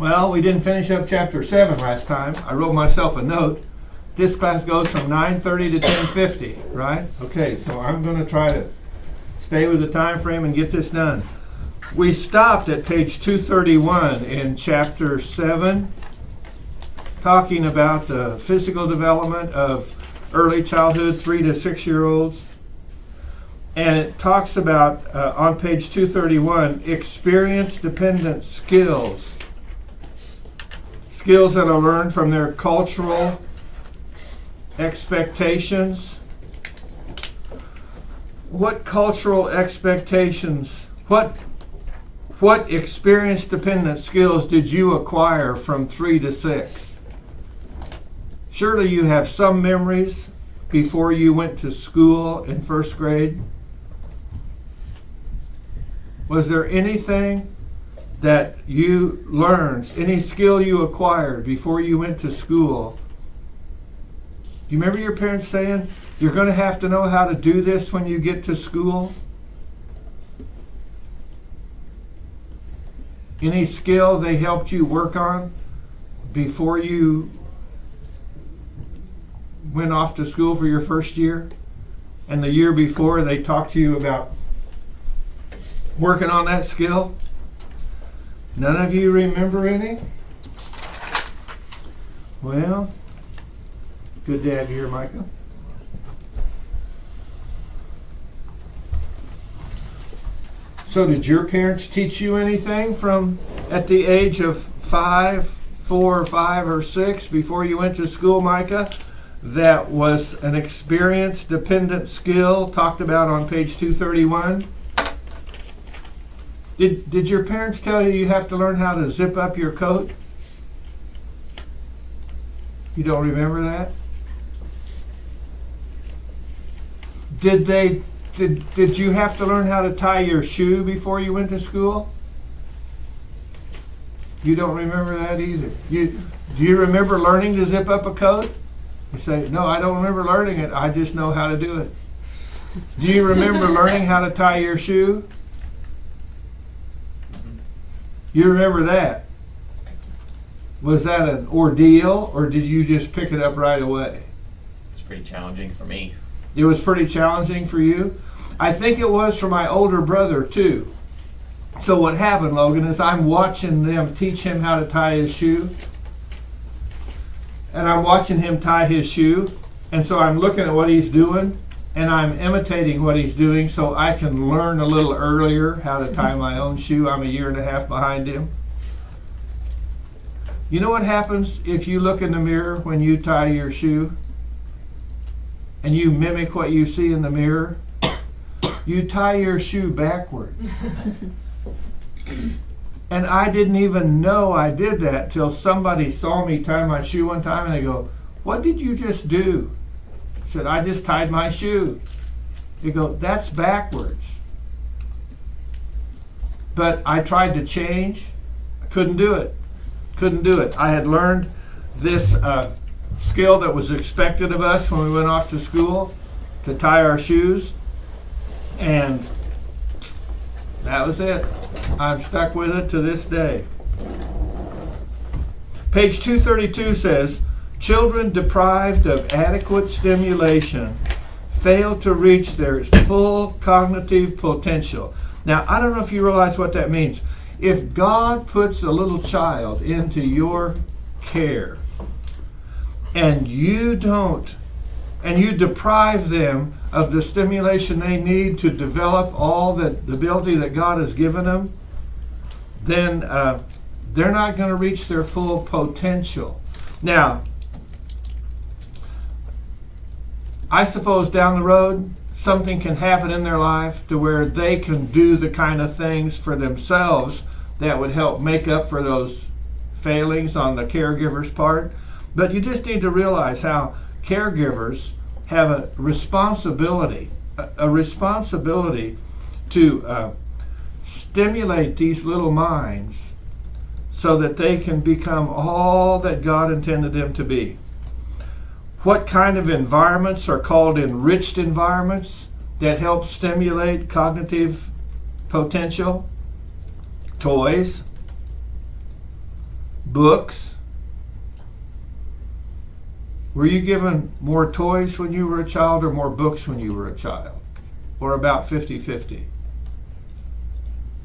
Well, we didn't finish up chapter 7 last time. I wrote myself a note. This class goes from 9:30 to 10:50, right? Okay, so I'm going to try to stay with the time frame and get this done. We stopped at page 231 in chapter 7, talking about the physical development of early childhood 3 to 6 year olds. And it talks about, on page 231, experience-dependent skills. Skills that are learned from their cultural expectations. What cultural expectations, what experience-dependent skills did you acquire from 3 to 6? Surely you have some memories before you went to school in first grade. Was there anything that you learned, any skill you acquired before you went to school? Do you remember your parents saying, you're going to have to know how to do this when you get to school? Any skill they helped you work on before you went off to school for your first year? And the year before they talked to you about working on that skill? None of you remember any? Well, good to have you here, Micah. So did your parents teach you anything from at the age of 4 or 5 or 6 before you went to school, Micah? That was an experience-dependent skill talked about on page 231. Did your parents tell you have to learn how to zip up your coat? You don't remember that? Did you have to learn how to tie your shoe before you went to school? You don't remember that either. Do you remember learning to zip up a coat? You say, no, I don't remember learning it. I just know how to do it. Do you remember learning how to tie your shoe? You remember that? Was that an ordeal, or did you just pick it up right away? It's pretty challenging for me. It was pretty challenging for you? I think it was for my older brother too. So what happened, Logan, is I'm watching them teach him how to tie his shoe. And I'm watching him tie his shoe. And so I'm looking at what he's doing, and I'm imitating what he's doing so I can learn a little earlier how to tie my own shoe. I'm 1.5 years behind him. You know what happens if you look in the mirror when you tie your shoe and you mimic what you see in the mirror? You tie your shoe backwards. And I didn't even know I did that till somebody saw me tie my shoe one time and they go, what did you just do? I said, I just tied my shoe. They go, that's backwards. But I tried to change. I couldn't do it. I had learned this skill that was expected of us when we went off to school, to tie our shoes. And that was it. I'm stuck with it to this day. Page 232 says, children deprived of adequate stimulation fail to reach their full cognitive potential. Now, I don't know if you realize what that means. If God puts a little child into your care and you deprive them of the stimulation they need to develop all the ability that God has given them, then they're not going to reach their full potential. Now, I suppose down the road, something can happen in their life to where they can do the kind of things for themselves that would help make up for those failings on the caregiver's part. But you just need to realize how caregivers have a responsibility to stimulate these little minds so that they can become all that God intended them to be. What kind of environments are called enriched environments that help stimulate cognitive potential? Toys, books? Were you given more toys when you were a child or more books when you were a child? Or about 50-50?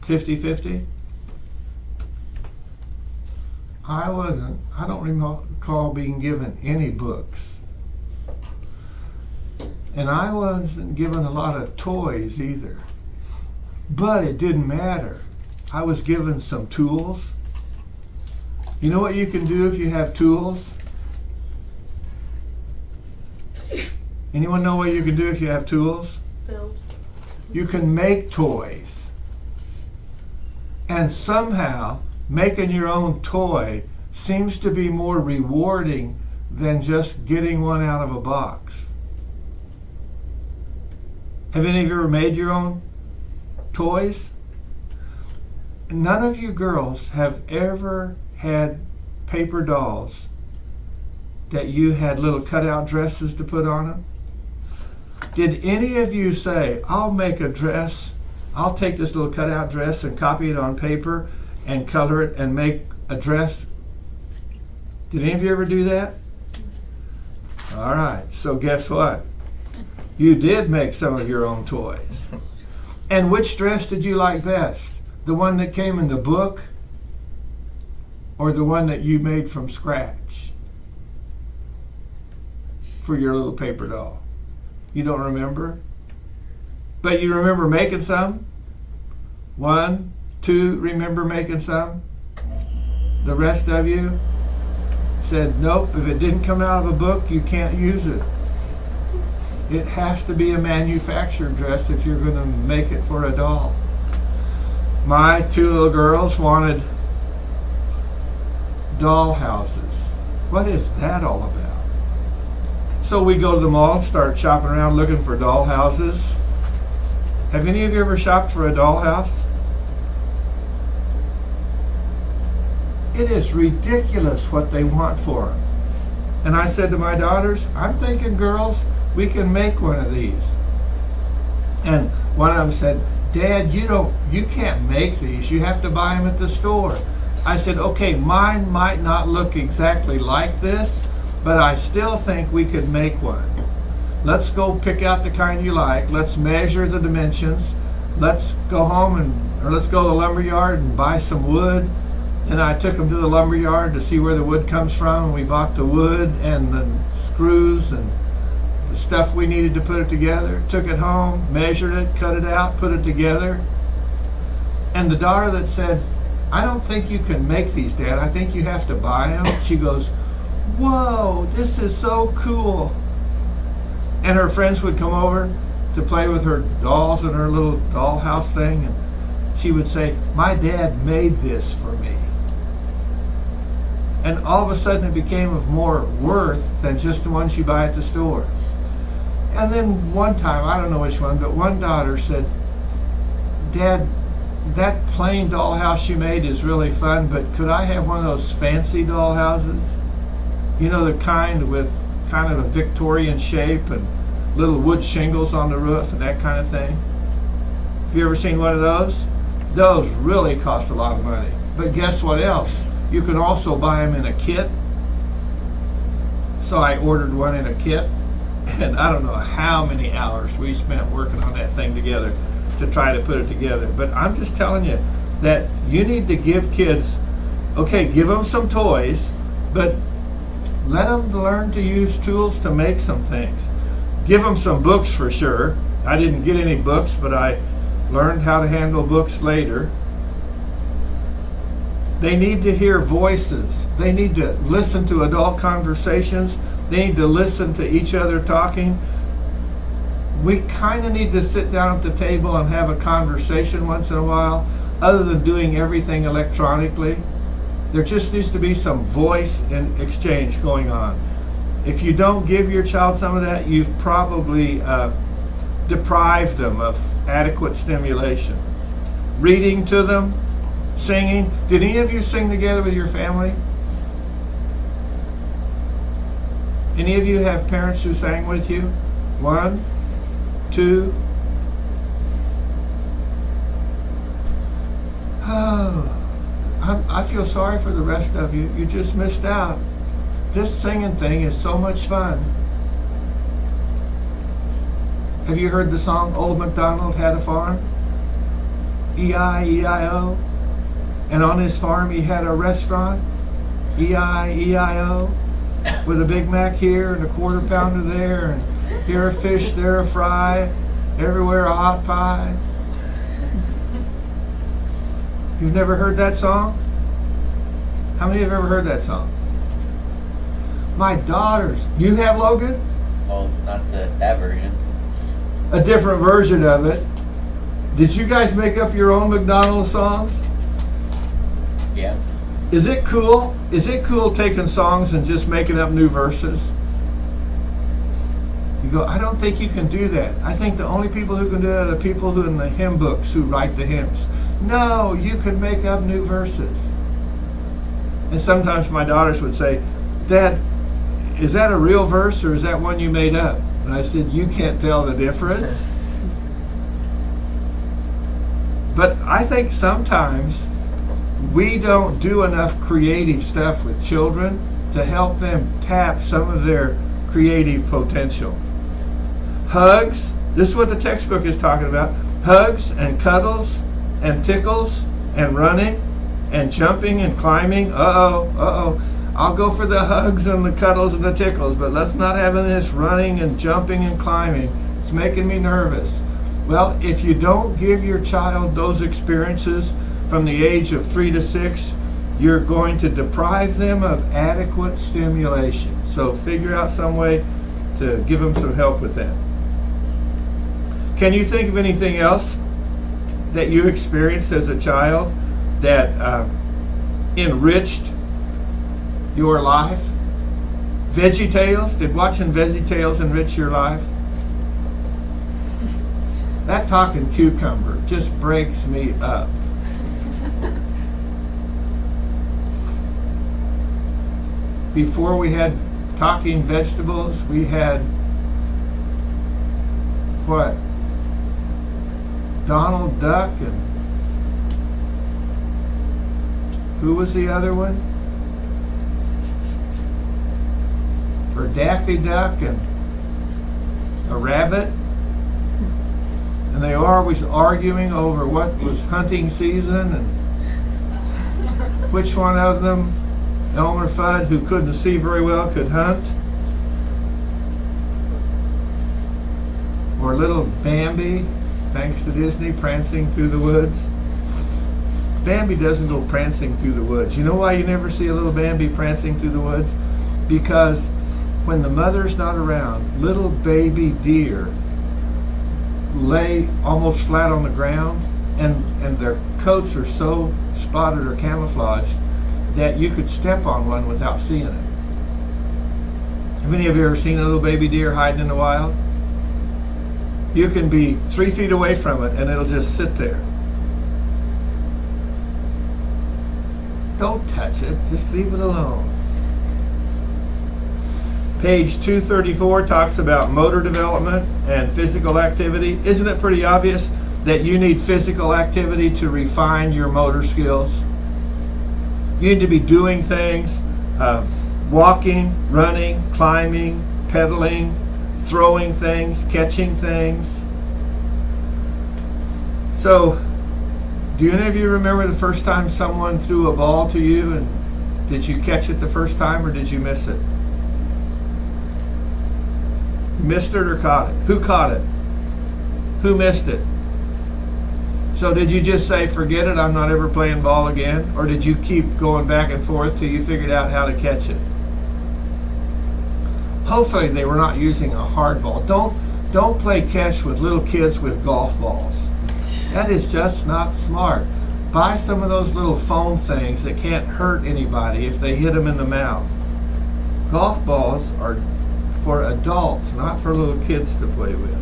50-50? I don't recall being given any books. And I wasn't given a lot of toys either. But it didn't matter. I was given some tools. You know what you can do if you have tools? Anyone know what you can do if you have tools? Build. You can make toys. And somehow, making your own toy seems to be more rewarding than just getting one out of a box. Have any of you ever made your own toys? None of you girls have ever had paper dolls that you had little cutout dresses to put on them? Did any of you say, I'll make a dress, I'll take this little cutout dress and copy it on paper and color it and make a dress? Did any of you ever do that? All right, so guess what? You did make some of your own toys. And which dress did you like best? The one that came in the book or the one that you made from scratch for your little paper doll? You don't remember? But you remember making some? 1, 2, remember making some? The rest of you said, nope, if it didn't come out of a book, you can't use it. It has to be a manufactured dress if you're going to make it for a doll. My 2 little girls wanted doll houses. What is that all about? So we go to the mall and start shopping around looking for doll houses. Have any of you ever shopped for a doll house? It is ridiculous what they want for them. And I said to my daughters, I'm thinking, girls, we can make one of these. And one of them said, Dad, you can't make these. You have to buy them at the store. I said, okay, mine might not look exactly like this, but I still think we could make one. Let's go pick out the kind you like. Let's measure the dimensions. Let's go home or let's go to the lumber yard and buy some wood. And I took them to the lumber yard to see where the wood comes from. And we bought the wood and the screws and the stuff we needed to put it together. Took it home, measured it, cut it out, put it together. And the daughter that said, I don't think you can make these, Dad. I think you have to buy them. She goes, whoa, this is so cool. And her friends would come over to play with her dolls and her little dollhouse thing. And she would say, my dad made this for me. And all of a sudden it became of more worth than just the ones you buy at the store. And then one time, I don't know which one, but one daughter said, Dad, that plain dollhouse you made is really fun, but could I have one of those fancy dollhouses? You know, the kind with kind of a Victorian shape and little wood shingles on the roof and that kind of thing. Have you ever seen one of those? Those really cost a lot of money. But guess what else? You can also buy them in a kit. So I ordered one in a kit, and I don't know how many hours we spent working on that thing together to try to put it together. But I'm just telling you that you need to give kids, okay, give them some toys, but let them learn to use tools to make some things. Give them some books for sure. I didn't get any books, but I learned how to handle books later. They need to hear voices. They need to listen to adult conversations. They need to listen to each other talking. We kind of need to sit down at the table and have a conversation once in a while, other than doing everything electronically. There just needs to be some voice and exchange going on. If you don't give your child some of that, you've probably deprived them of adequate stimulation. Reading to them, singing. Did any of you sing together with your family? Any of you have parents who sang with you? 1, 2. Oh, I feel sorry for the rest of you. You just missed out. This singing thing is so much fun. Have you heard the song Old MacDonald Had a Farm? E-I-E-I-O. And on his farm he had a restaurant, E-I-E-I-O, with a Big Mac here and a quarter pounder there, and here a fish, there a fry, everywhere a hot pie. You've never heard that song? How many have ever heard that song? My daughters. You have, Logan? Well, not that version. A different version of it. Did you guys make up your own McDonald's songs? Yeah. Is it cool? Is it cool taking songs and just making up new verses? You go, I don't think you can do that. I think the only people who can do that are the people who in the hymn books who write the hymns. No, you can make up new verses. And sometimes my daughters would say, Dad, is that a real verse or is that one you made up? And I said, you can't tell the difference. But I think sometimes we don't do enough creative stuff with children to help them tap some of their creative potential. Hugs, this is what the textbook is talking about. Hugs and cuddles and tickles and running and jumping and climbing. Uh-oh. I'll go for the hugs and the cuddles and the tickles, but let's not have this running and jumping and climbing. It's making me nervous. Well, if you don't give your child those experiences from the age of 3 to 6, you're going to deprive them of adequate stimulation. So figure out some way to give them some help with that. Can you think of anything else that you experienced as a child that enriched your life? VeggieTales? Did watching VeggieTales enrich your life? That talking cucumber just breaks me up. Before we had talking vegetables, we had what? Donald Duck and who was the other one? Or Daffy Duck and a rabbit. And they were always arguing over what was hunting season and which one of them, Elmer Fudd, who couldn't see very well, could hunt. Or little Bambi, thanks to Disney, prancing through the woods. Bambi doesn't go prancing through the woods. You know why you never see a little Bambi prancing through the woods? Because when the mother's not around, little baby deer lay almost flat on the ground, and their coats are so spotted or camouflaged that you could step on one without seeing it. Have any of you ever seen a little baby deer hiding in the wild? You can be 3 feet away from it and it'll just sit there. Don't touch it, just leave it alone. Page 234 talks about motor development and physical activity. Isn't it pretty obvious that you need physical activity to refine your motor skills? You need to be doing things, walking, running, climbing, pedaling, throwing things, catching things. So, do any of you remember the first time someone threw a ball to you, and did you catch it the first time or did you miss it? Missed it or caught it? Who caught it? Who missed it? So did you just say, forget it, I'm not ever playing ball again? Or did you keep going back and forth till you figured out how to catch it? Hopefully they were not using a hard ball. Don't play catch with little kids with golf balls. That is just not smart. Buy some of those little foam things that can't hurt anybody if they hit them in the mouth. Golf balls are for adults, not for little kids to play with.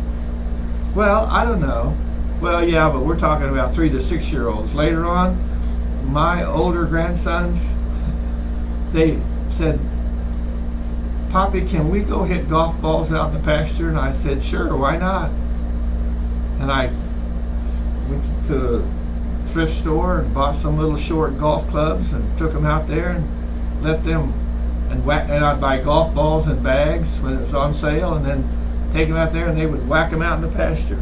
Well, I don't know. Well, yeah, but we're talking about 3 to 6 year olds. Later on, my older grandsons, they said, Poppy, can we go hit golf balls out in the pasture? And I said, sure, why not? And I went to the thrift store and bought some little short golf clubs and took them out there and let them and I'd buy golf balls and bags when it was on sale, and then take them out there and they would whack them out in the pasture.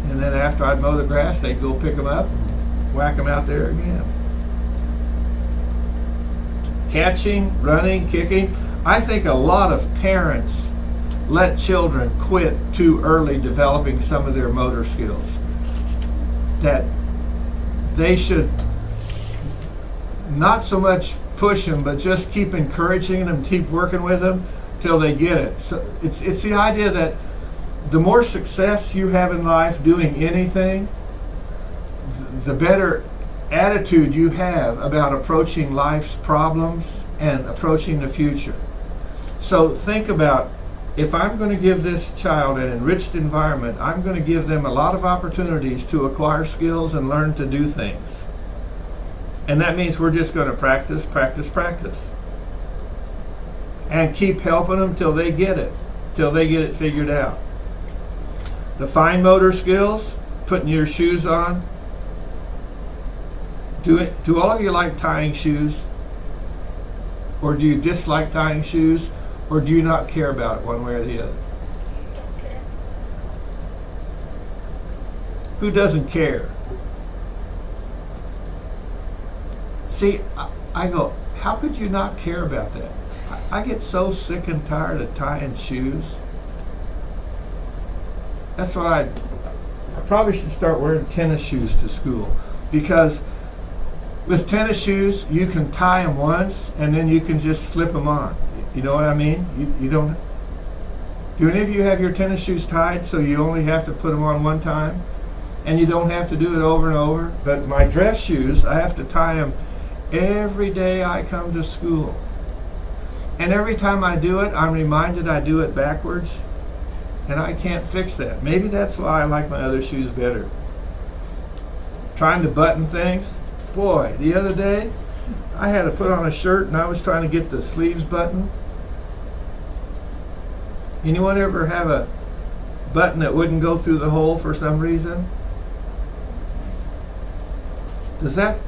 And then after I'd mow the grass, they'd go pick them up and whack them out there again. Catching, running, kicking. I think a lot of parents let children quit too early developing some of their motor skills. That they should not so much push them, but just keep encouraging them, keep working with them till they get it. So it's the idea that the more success you have in life doing anything, the better attitude you have about approaching life's problems and approaching the future. So think about, if I'm going to give this child an enriched environment, I'm going to give them a lot of opportunities to acquire skills and learn to do things. And that means we're just going to practice, practice, practice. And keep helping them till they get it figured out. The fine motor skills, putting your shoes on. Do all of you like tying shoes? Or do you dislike tying shoes? Or do you not care about it one way or the other? Don't care. Who doesn't care? See, I go, how could you not care about that? I get so sick and tired of tying shoes. That's why I probably should start wearing tennis shoes to school, because with tennis shoes you can tie them once and then you can just slip them on. You know what I mean? You don't. Do any of you have your tennis shoes tied so you only have to put them on one time, and you don't have to do it over and over? But my dress shoes, I have to tie them every day I come to school. And every time I do it, I'm reminded I do it backwards, and I can't fix that. Maybe that's why I like my other shoes better. Trying to button things. Boy, the other day, I had to put on a shirt and I was trying to get the sleeves buttoned. Anyone ever have a button that wouldn't go through the hole for some reason? Does that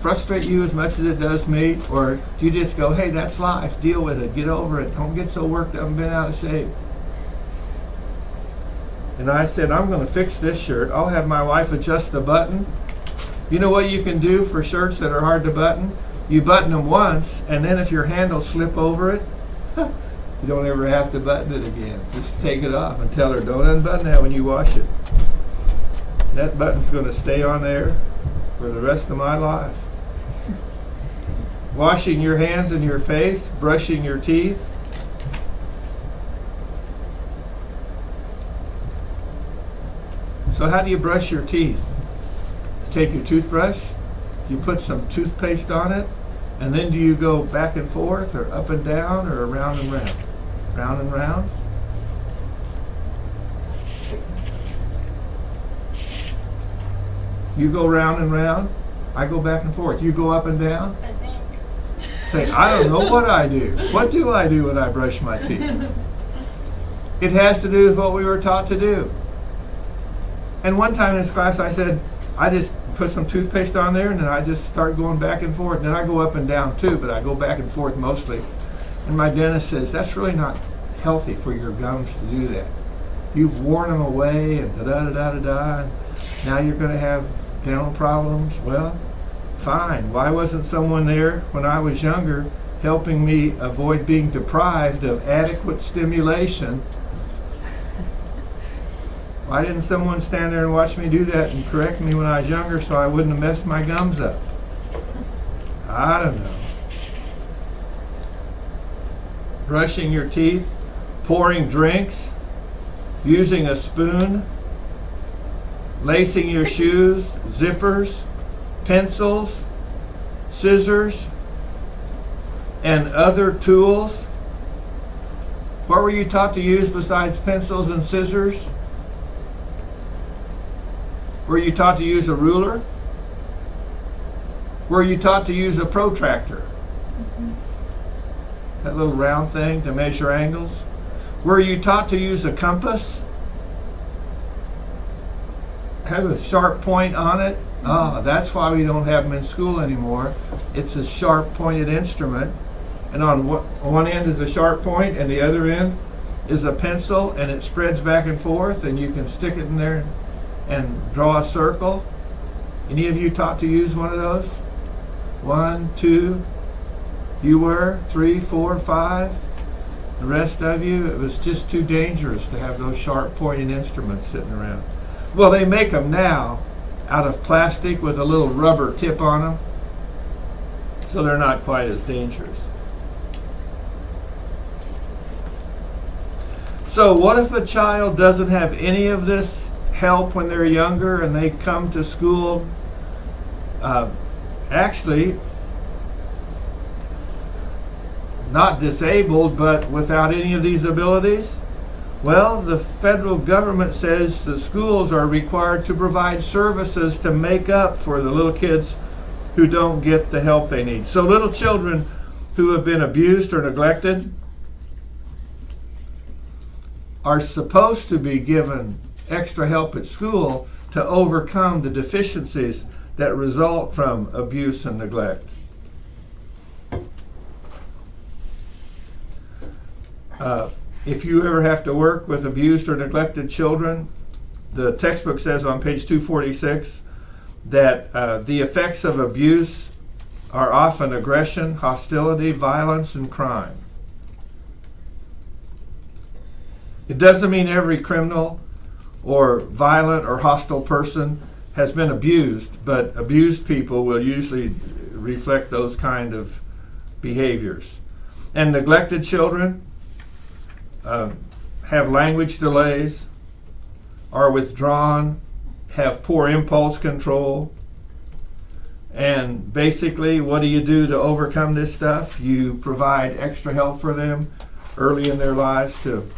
frustrate you as much as it does me? Or do you just go, hey, that's life, deal with it, get over it, don't get so worked up and bent out of shape? And I said, I'm going to fix this shirt. I'll have my wife adjust the button. You know what you can do for shirts that are hard to button? You button them once, and then if your handles slip over it, you don't ever have to button it again. Just take it off and tell her, don't unbutton that when you wash it. That button's going to stay on there for the rest of my life. Washing your hands and your face, brushing your teeth. So how do you brush your teeth? Take your toothbrush, you put some toothpaste on it, and then do you go back and forth or up and down or around and round? Round and round? You go round and round, I go back and forth. You go up and down? I think. Say, I don't know what I do. What do I do when I brush my teeth? It has to do with what we were taught to do. And one time in this class I said, I just put some toothpaste on there and then I just start going back and forth. And then I go up and down too, but I go back and forth mostly. And my dentist says, that's really not healthy for your gums to do that. You've worn them away and da-da-da-da-da, and now you're going to have dental problems. Well, fine. Why wasn't someone there when I was younger helping me avoid being deprived of adequate stimulation? Why didn't someone stand there and watch me do that and correct me when I was younger so I wouldn't have messed my gums up? I don't know. Brushing your teeth, pouring drinks, using a spoon, lacing your shoes, zippers, pencils, scissors, and other tools. What were you taught to use besides pencils and scissors? Were you taught to use a ruler? Were you taught to use a protractor? Mm-hmm. That little round thing to measure angles? Were you taught to use a compass? has a sharp point on it. That's why we don't have them in school anymore. It's a sharp pointed instrument, and on one end is a sharp point and the other end is a pencil, and it spreads back and forth, and you can stick it in there and draw a circle. Any of you taught to use one of those? 1, 2, you were 3, 4, 5. The rest of you, it was just too dangerous to have those sharp pointed instruments sitting around. Well, they make them now out of plastic with a little rubber tip on them, so they're not quite as dangerous. So what if a child doesn't have any of this help when they're younger and they come to school actually not disabled but without any of these abilities? Well, the federal government says the schools are required to provide services to make up for the little kids who don't get the help they need. So little children who have been abused or neglected are supposed to be given extra help at school to overcome the deficiencies that result from abuse and neglect. If you ever have to work with abused or neglected children, the textbook says on page 246 that the effects of abuse are often aggression, hostility, violence, and crime. It doesn't mean every criminal or violent or hostile person has been abused, but abused people will usually reflect those kind of behaviors. And neglected children have language delays, are withdrawn, have poor impulse control. And basically, what do you do to overcome this stuff? You provide extra help for them early in their lives to,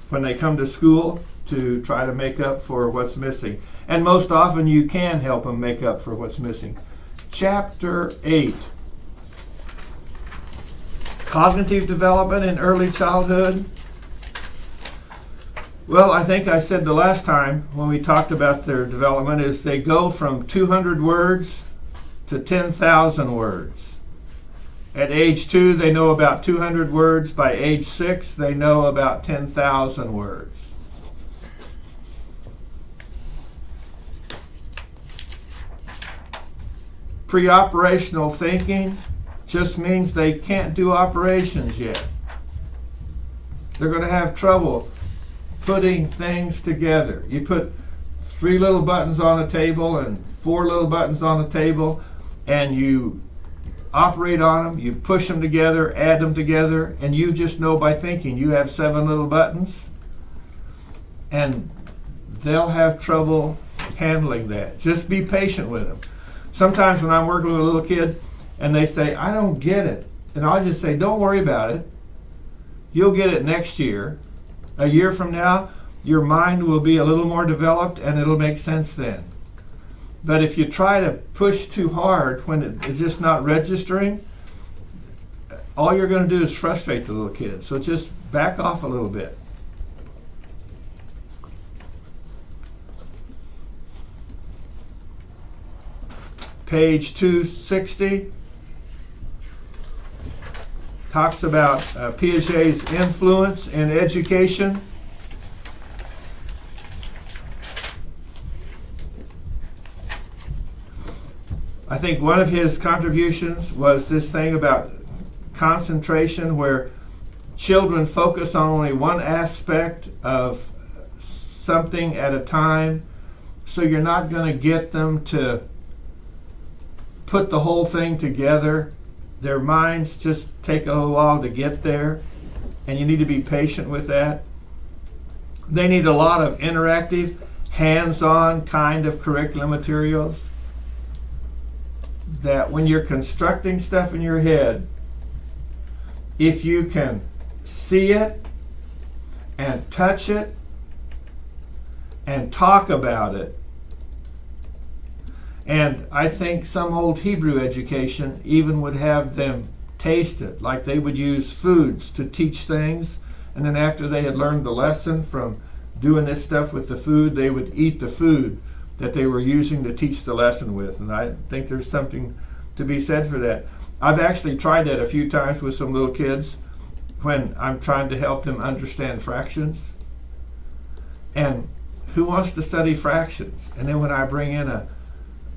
when they come to school, to try to make up for what's missing. And most often you can help them make up for what's missing. Chapter 8. Cognitive development in early childhood. Well, I think I said the last time when we talked about their development is they go from 200 words to 10,000 words. At age 2, they know about 200 words. By age 6, they know about 10,000 words. Pre-operational thinking just means they can't do operations yet. They're going to have trouble putting things together. You put 3 little buttons on a table and 4 little buttons on a table, and you operate on them, you push them together, add them together, and you just know by thinking you have 7 little buttons, and they'll have trouble handling that. Just be patient with them. Sometimes when I'm working with a little kid and they say, I don't get it, and I'll just say, don't worry about it. You'll get it next year. A year from now, your mind will be a little more developed and it'll make sense then. But if you try to push too hard when it's just not registering, all you're going to do is frustrate the little kid. So just back off a little bit. Page 260 talks about Piaget's influence in education. I think one of his contributions was this thing about concentration, where children focus on only one aspect of something at a time, so you're not going to get them to put the whole thing together. Their minds just take a little while to get there, and you need to be patient with that. They need a lot of interactive, hands-on kind of curriculum materials, that when you're constructing stuff in your head, if you can see it and touch it and talk about it. And I think some old Hebrew education even would have them taste it, like they would use foods to teach things, and then after they had learned the lesson from doing this stuff with the food, they would eat the food that they were using to teach the lesson with. And I think there's something to be said for that. I've actually tried that a few times with some little kids when I'm trying to help them understand fractions. And who wants to study fractions? And then when I bring in a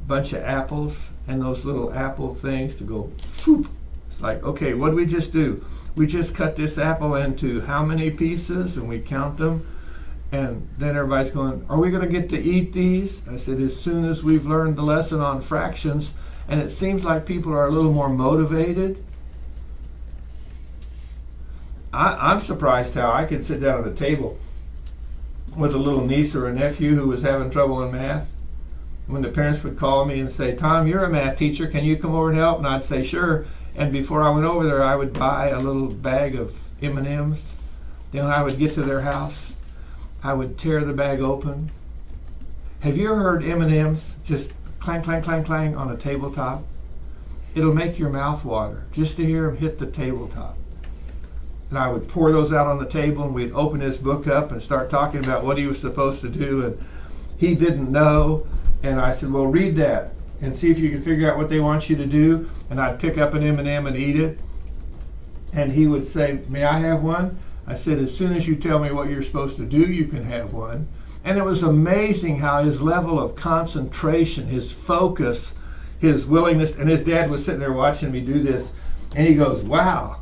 bunch of apples and those little apple things to go, whoop, it's like, okay, what did we just do? We just cut this apple into how many pieces, and we count them. And then everybody's going, are we going to get to eat these? I said, as soon as we've learned the lesson on fractions. And it seems like people are a little more motivated. I'm surprised how I could sit down at a table with a little niece or a nephew who was having trouble in math. When the parents would call me and say, Tom, you're a math teacher, can you come over and help? And I'd say, sure. And before I went over there, I would buy a little bag of M&Ms. Then when I would get to their house, I would tear the bag open. Have you ever heard M&Ms just clang, clang, clang, clang on a tabletop? It'll make your mouth water just to hear them hit the tabletop. And I would pour those out on the table, and we'd open his book up and start talking about what he was supposed to do, and he didn't know. And I said, well, read that and see if you can figure out what they want you to do. And I'd pick up an M&M and eat it. And he would say, may I have one? I said, as soon as you tell me what you're supposed to do, you can have one. And it was amazing how his level of concentration, his focus, his willingness, and his dad was sitting there watching me do this, and he goes, wow,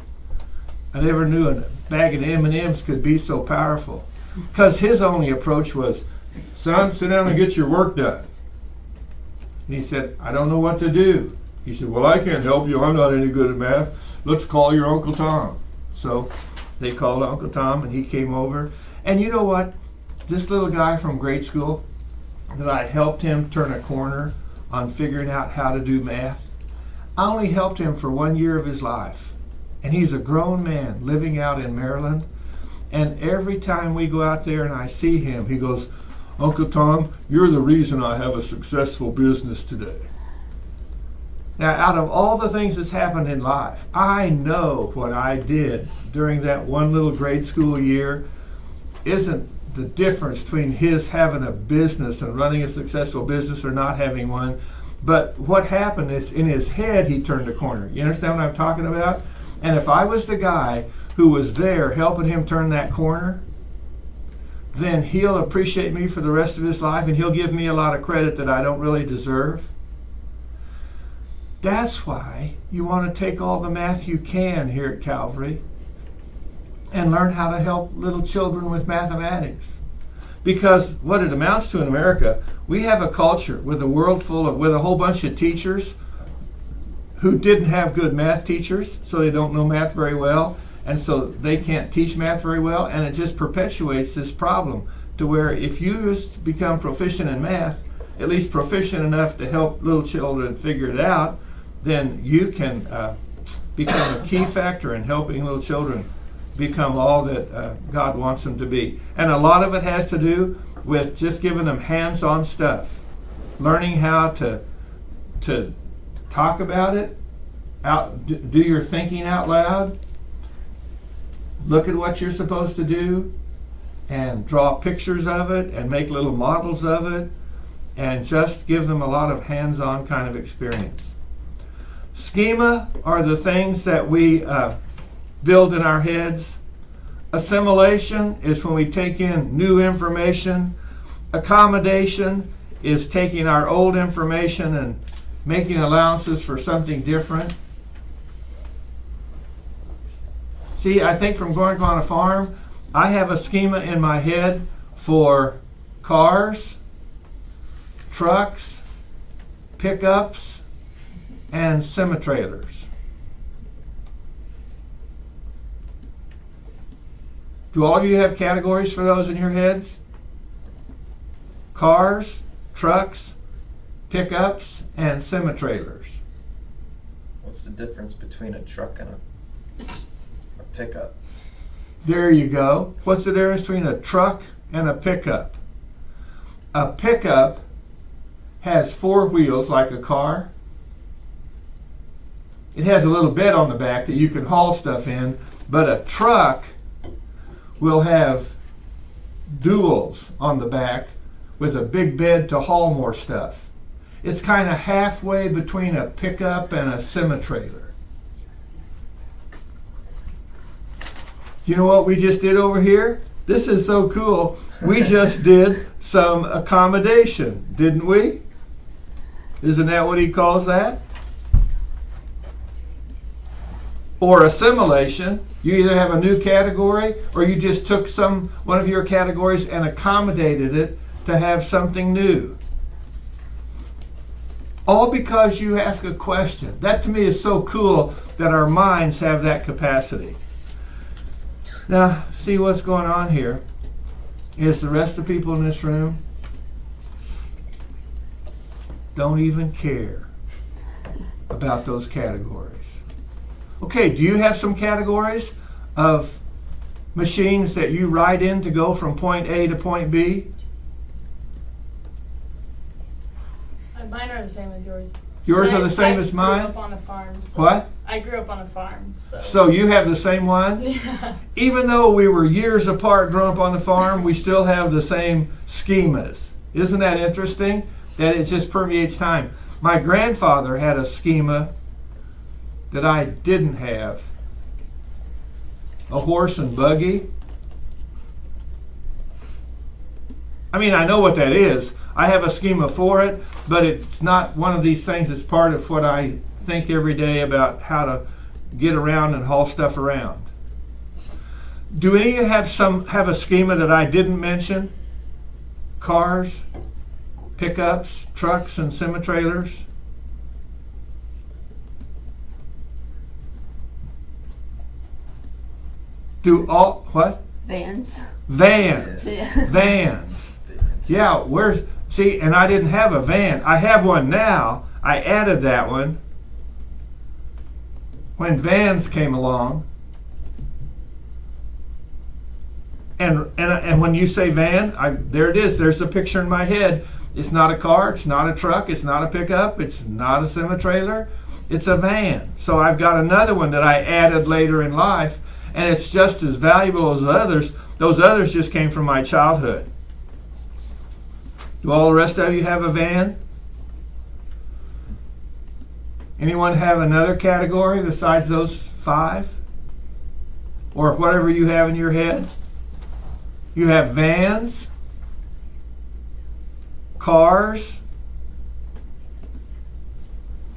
I never knew a bag of M&Ms could be so powerful. Because his only approach was, son, sit down and get your work done. And he said, I don't know what to do. He said, well, I can't help you. I'm not any good at math. Let's call your Uncle Tom. So they called Uncle Tom, and he came over. And you know what? This little guy from grade school, that I helped him turn a corner on figuring out how to do math, I only helped him for 1 year of his life. And he's a grown man living out in Maryland. And every time we go out there and I see him, he goes, Uncle Tom, you're the reason I have a successful business today. Now, out of all the things that's happened in life, I know what I did during that one little grade school year isn't the difference between his having a business and running a successful business or not having one. But what happened is in his head, he turned a corner. You understand what I'm talking about? And if I was the guy who was there helping him turn that corner, then he'll appreciate me for the rest of his life, and he'll give me a lot of credit that I don't really deserve. That's why you want to take all the math you can here at Calvary and learn how to help little children with mathematics. Because what it amounts to in America, we have a culture with a world full of, with a whole bunch of teachers who didn't have good math teachers, so they don't know math very well, and so they can't teach math very well, and it just perpetuates this problem to where if you just become proficient in math, at least proficient enough to help little children figure it out, then you can become a key factor in helping little children become all that God wants them to be. And a lot of it has to do with just giving them hands-on stuff, learning how to talk about it, do your thinking out loud, look at what you're supposed to do, and draw pictures of it, and make little models of it, and just give them a lot of hands-on kind of experience. Schema are the things that we build in our heads. Assimilation is when we take in new information. Accommodation is taking our old information and making allowances for something different. See, I think from growing up on a farm, I have a schema in my head for cars, trucks, pickups, and semi-trailers. Do all of you have categories for those in your heads? Cars, trucks, pickups, and semi-trailers. What's the difference between a truck and a pickup? There you go. What's the difference between a truck and a pickup? A pickup has 4 wheels like a car. It has a little bed on the back that you can haul stuff in, but a truck will have duals on the back with a big bed to haul more stuff. It's kind of halfway between a pickup and a semi-trailer. You know what we just did over here? This is so cool. We just did some accommodation, didn't we? Isn't that what he calls that? Or assimilation. You either have a new category or you just took one of your categories and accommodated it to have something new. All because you ask a question. That to me is so cool that our minds have that capacity. Now, see what's going on here is the rest of the people in this room don't even care about those categories. Okay, do you have some categories of machines that you ride in to go from point A to point B? Mine are the same as yours. Yours are the same as mine? I grew up on a farm. So What? I grew up on a farm. So you have the same one? Yeah. Even though we were years apart growing up on the farm, we still have the same schemas. Isn't that interesting? That it just permeates time. My grandfather had a schema that I didn't have. A horse and buggy. I mean, I know what that is. I have a schema for it, but it's not one of these things that's part of what I think every day about how to get around and haul stuff around. Do any of you have a schema that I didn't mention? Cars, pickups, trucks, and semi-trailers? Do all, what? Vans. Vans. Yeah. Vans. Yeah, see, and I didn't have a van. I have one now. I added that one when vans came along. And when you say van, there it is. There's a picture in my head. It's not a car. It's not a truck. It's not a pickup. It's not a semi-trailer. It's a van. So I've got another one that I added later in life, and it's just as valuable as others. Those others just came from my childhood. Do all the rest of you have a van? Anyone have another category besides those 5? Or whatever you have in your head? You have vans, cars,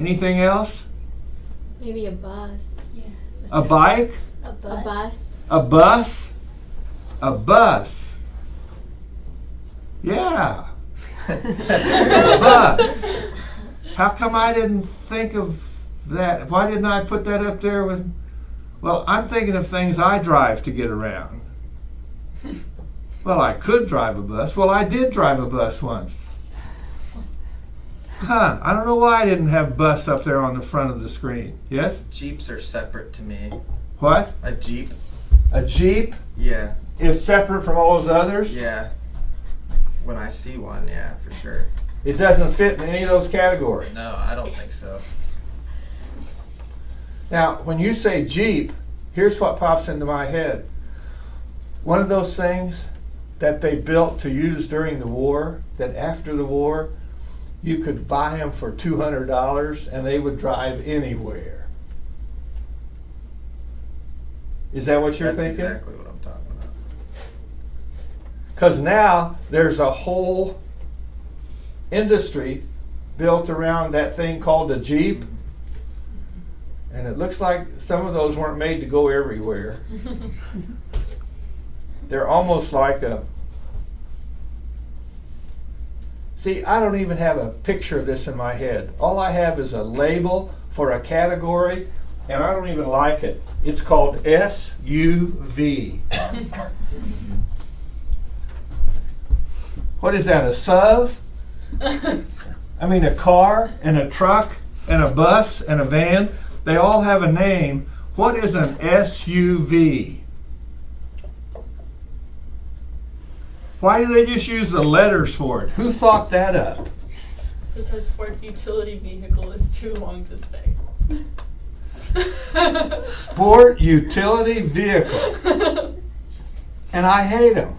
anything else? Maybe a bus. Yeah. A bike? A bus. A bus? A bus. Yeah. A bus. How come I didn't think of that? Why didn't I put that up there with... Well, I'm thinking of things I drive to get around. Well, I could drive a bus. Well, I did drive a bus once. I don't know why I didn't have bus up there on the front of the screen. Yes? Jeeps are separate to me. What? A Jeep? A Jeep Yeah. is separate from all those others? Yeah. When I see one, yeah, for sure. It doesn't fit in any of those categories. No, I don't think so. Now, when you say Jeep, here's what pops into my head. One of those things that they built to use during the war, that after the war, you could buy them for $200 and they would drive anywhere. Is that what you're thinking? That's exactly what I'm talking about. Because now there's a whole industry built around that thing called a Jeep. And it looks like some of those weren't made to go everywhere. They're almost like a... See, I don't even have a picture of this in my head. All I have is a label for a category, and I don't even like it. It's called SUV. What is that, a SUV? I mean, a car and a truck and a bus and a van, they all have a name. What is an SUV? Why do they just use the letters for it? Who thought that up? Because sports utility vehicle is too long to say. Sport utility vehicle. And I hate them.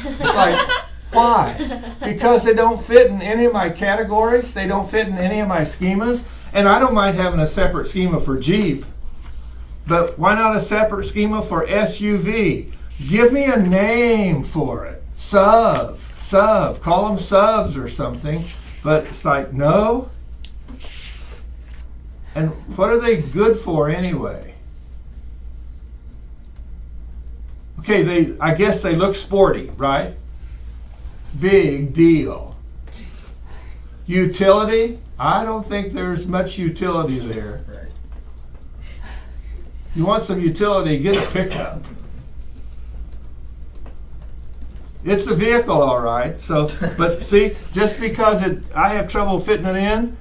It's like, why? Because they don't fit in any of my categories. They don't fit in any of my schemas. And I don't mind having a separate schema for Jeep. But why not a separate schema for SUV? Give me a name for it. SUV. Call them SUVs or something. But it's like, no. And what are they good for anyway? Okay, I guess they look sporty, right? Big deal. Utility? I don't think there's much utility there. Right. You want some utility, get a pickup. It's a vehicle, all right. So, but see, just because I have trouble fitting it in,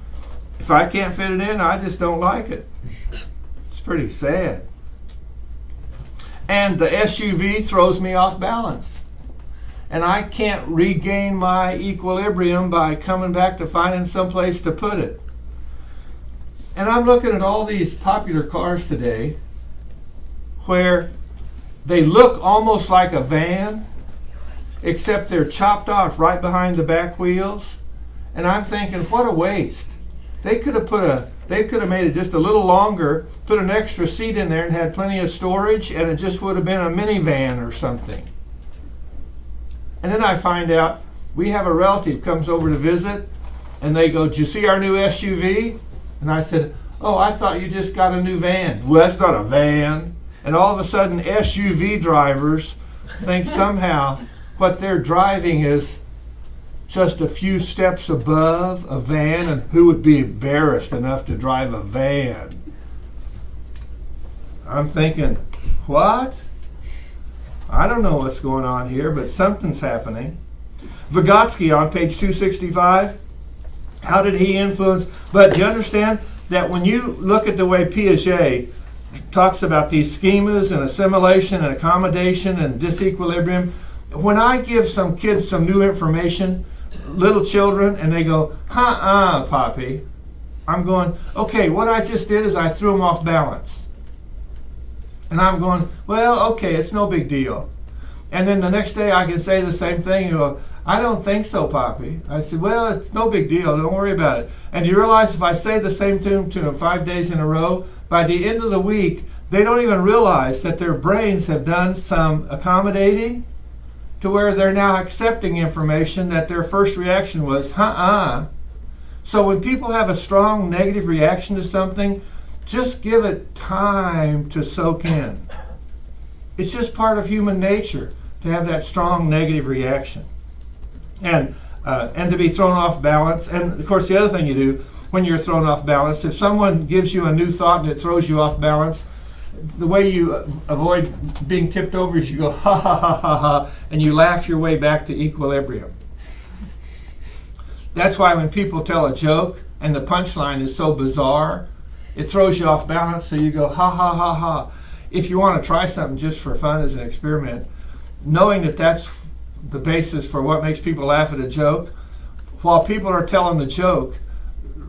if I can't fit it in, I just don't like it. It's pretty sad. And the SUV throws me off balance. And I can't regain my equilibrium by coming back to finding someplace to put it. And I'm looking at all these popular cars today where they look almost like a van, except they're chopped off right behind the back wheels. And I'm thinking, what a waste. They could have made it just a little longer, put an extra seat in there and had plenty of storage, and it just would have been a minivan or something. And then I find out we have a relative comes over to visit, and they go, "Did you see our new SUV?" And I said, "Oh, I thought you just got a new van." "Well, that's not a van." And all of a sudden, SUV drivers think somehow what they're driving is just a few steps above a van, and who would be embarrassed enough to drive a van? I'm thinking, what? I don't know what's going on here, but something's happening. Vygotsky on page 265, how did he influence? But do you understand that when you look at the way Piaget talks about these schemas and assimilation and accommodation and disequilibrium, when I give some kids some new information, little children, and they go, Poppy, I'm going, okay, what I just did is I threw them off balance. And I'm going, well, okay, it's no big deal. And then the next day I can say the same thing. You go, I don't think so, Poppy. I said, well, it's no big deal. Don't worry about it. And you realize if I say the same thing to them 5 days in a row, by the end of the week, they don't even realize that their brains have done some accommodating to where they're now accepting information that their first reaction was, So when people have a strong negative reaction to something, just give it time to soak in. It's just part of human nature to have that strong negative reaction. And to be thrown off balance. And of course the other thing you do when you're thrown off balance, if someone gives you a new thought and it throws you off balance, the way you avoid being tipped over is you go ha ha ha ha ha, and you laugh your way back to equilibrium. That's why when people tell a joke and the punchline is so bizarre, it throws you off balance, so you go ha ha ha ha. If you want to try something just for fun as an experiment, knowing that that's the basis for what makes people laugh at a joke, while people are telling the joke,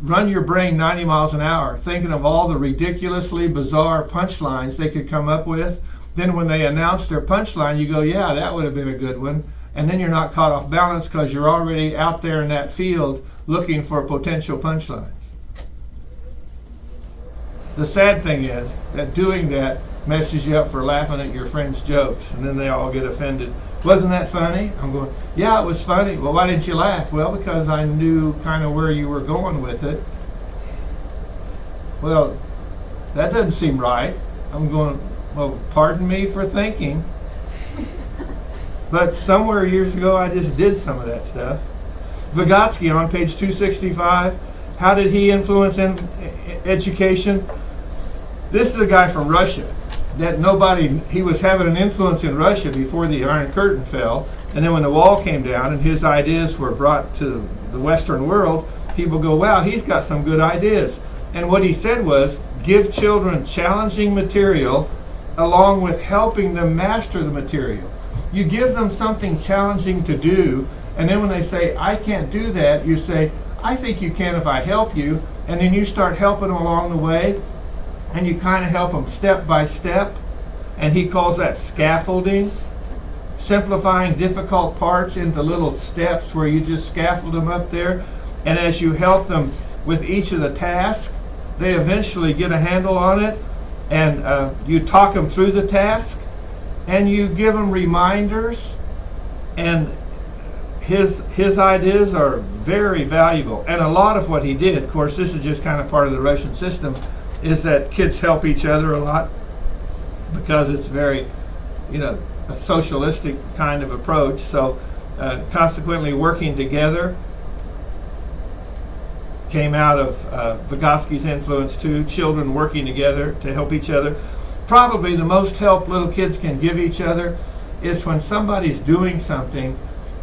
run your brain 90 miles an hour, thinking of all the ridiculously bizarre punchlines they could come up with. Then when they announce their punchline, you go, yeah, that would have been a good one. And then you're not caught off balance because you're already out there in that field looking for potential punchlines. The sad thing is that doing that messes you up for laughing at your friends' jokes, and then they all get offended. Wasn't that funny? I'm going, yeah, it was funny. Well, why didn't you laugh? Well, because I knew kind of where you were going with it. Well, that doesn't seem right. I'm going, well, pardon me for thinking. But somewhere years ago, I just did some of that stuff. Vygotsky on page 265, how did he influence education? This is a guy from Russia. He was having an influence in Russia before the Iron Curtain fell, and then when the wall came down and his ideas were brought to the Western world, people go, wow, he's got some good ideas. And what he said was, give children challenging material along with helping them master the material. You give them something challenging to do, and then when they say, I can't do that, you say, I think you can if I help you, and then you start helping them along the way, and you kind of help them step by step, and he calls that scaffolding. simplifying difficult parts into little steps where you just scaffold them up there. And as you help them with each of the tasks, they eventually get a handle on it. And you talk them through the task, and you give them reminders. And his ideas are very valuable. And a lot of what he did, of course, this is just kind of part of the Russian system, is that kids help each other a lot because it's very, a socialistic kind of approach. So consequently, working together came out of Vygotsky's influence too. Children working together to help each other. Probably the most help little kids can give each other is when somebody's doing something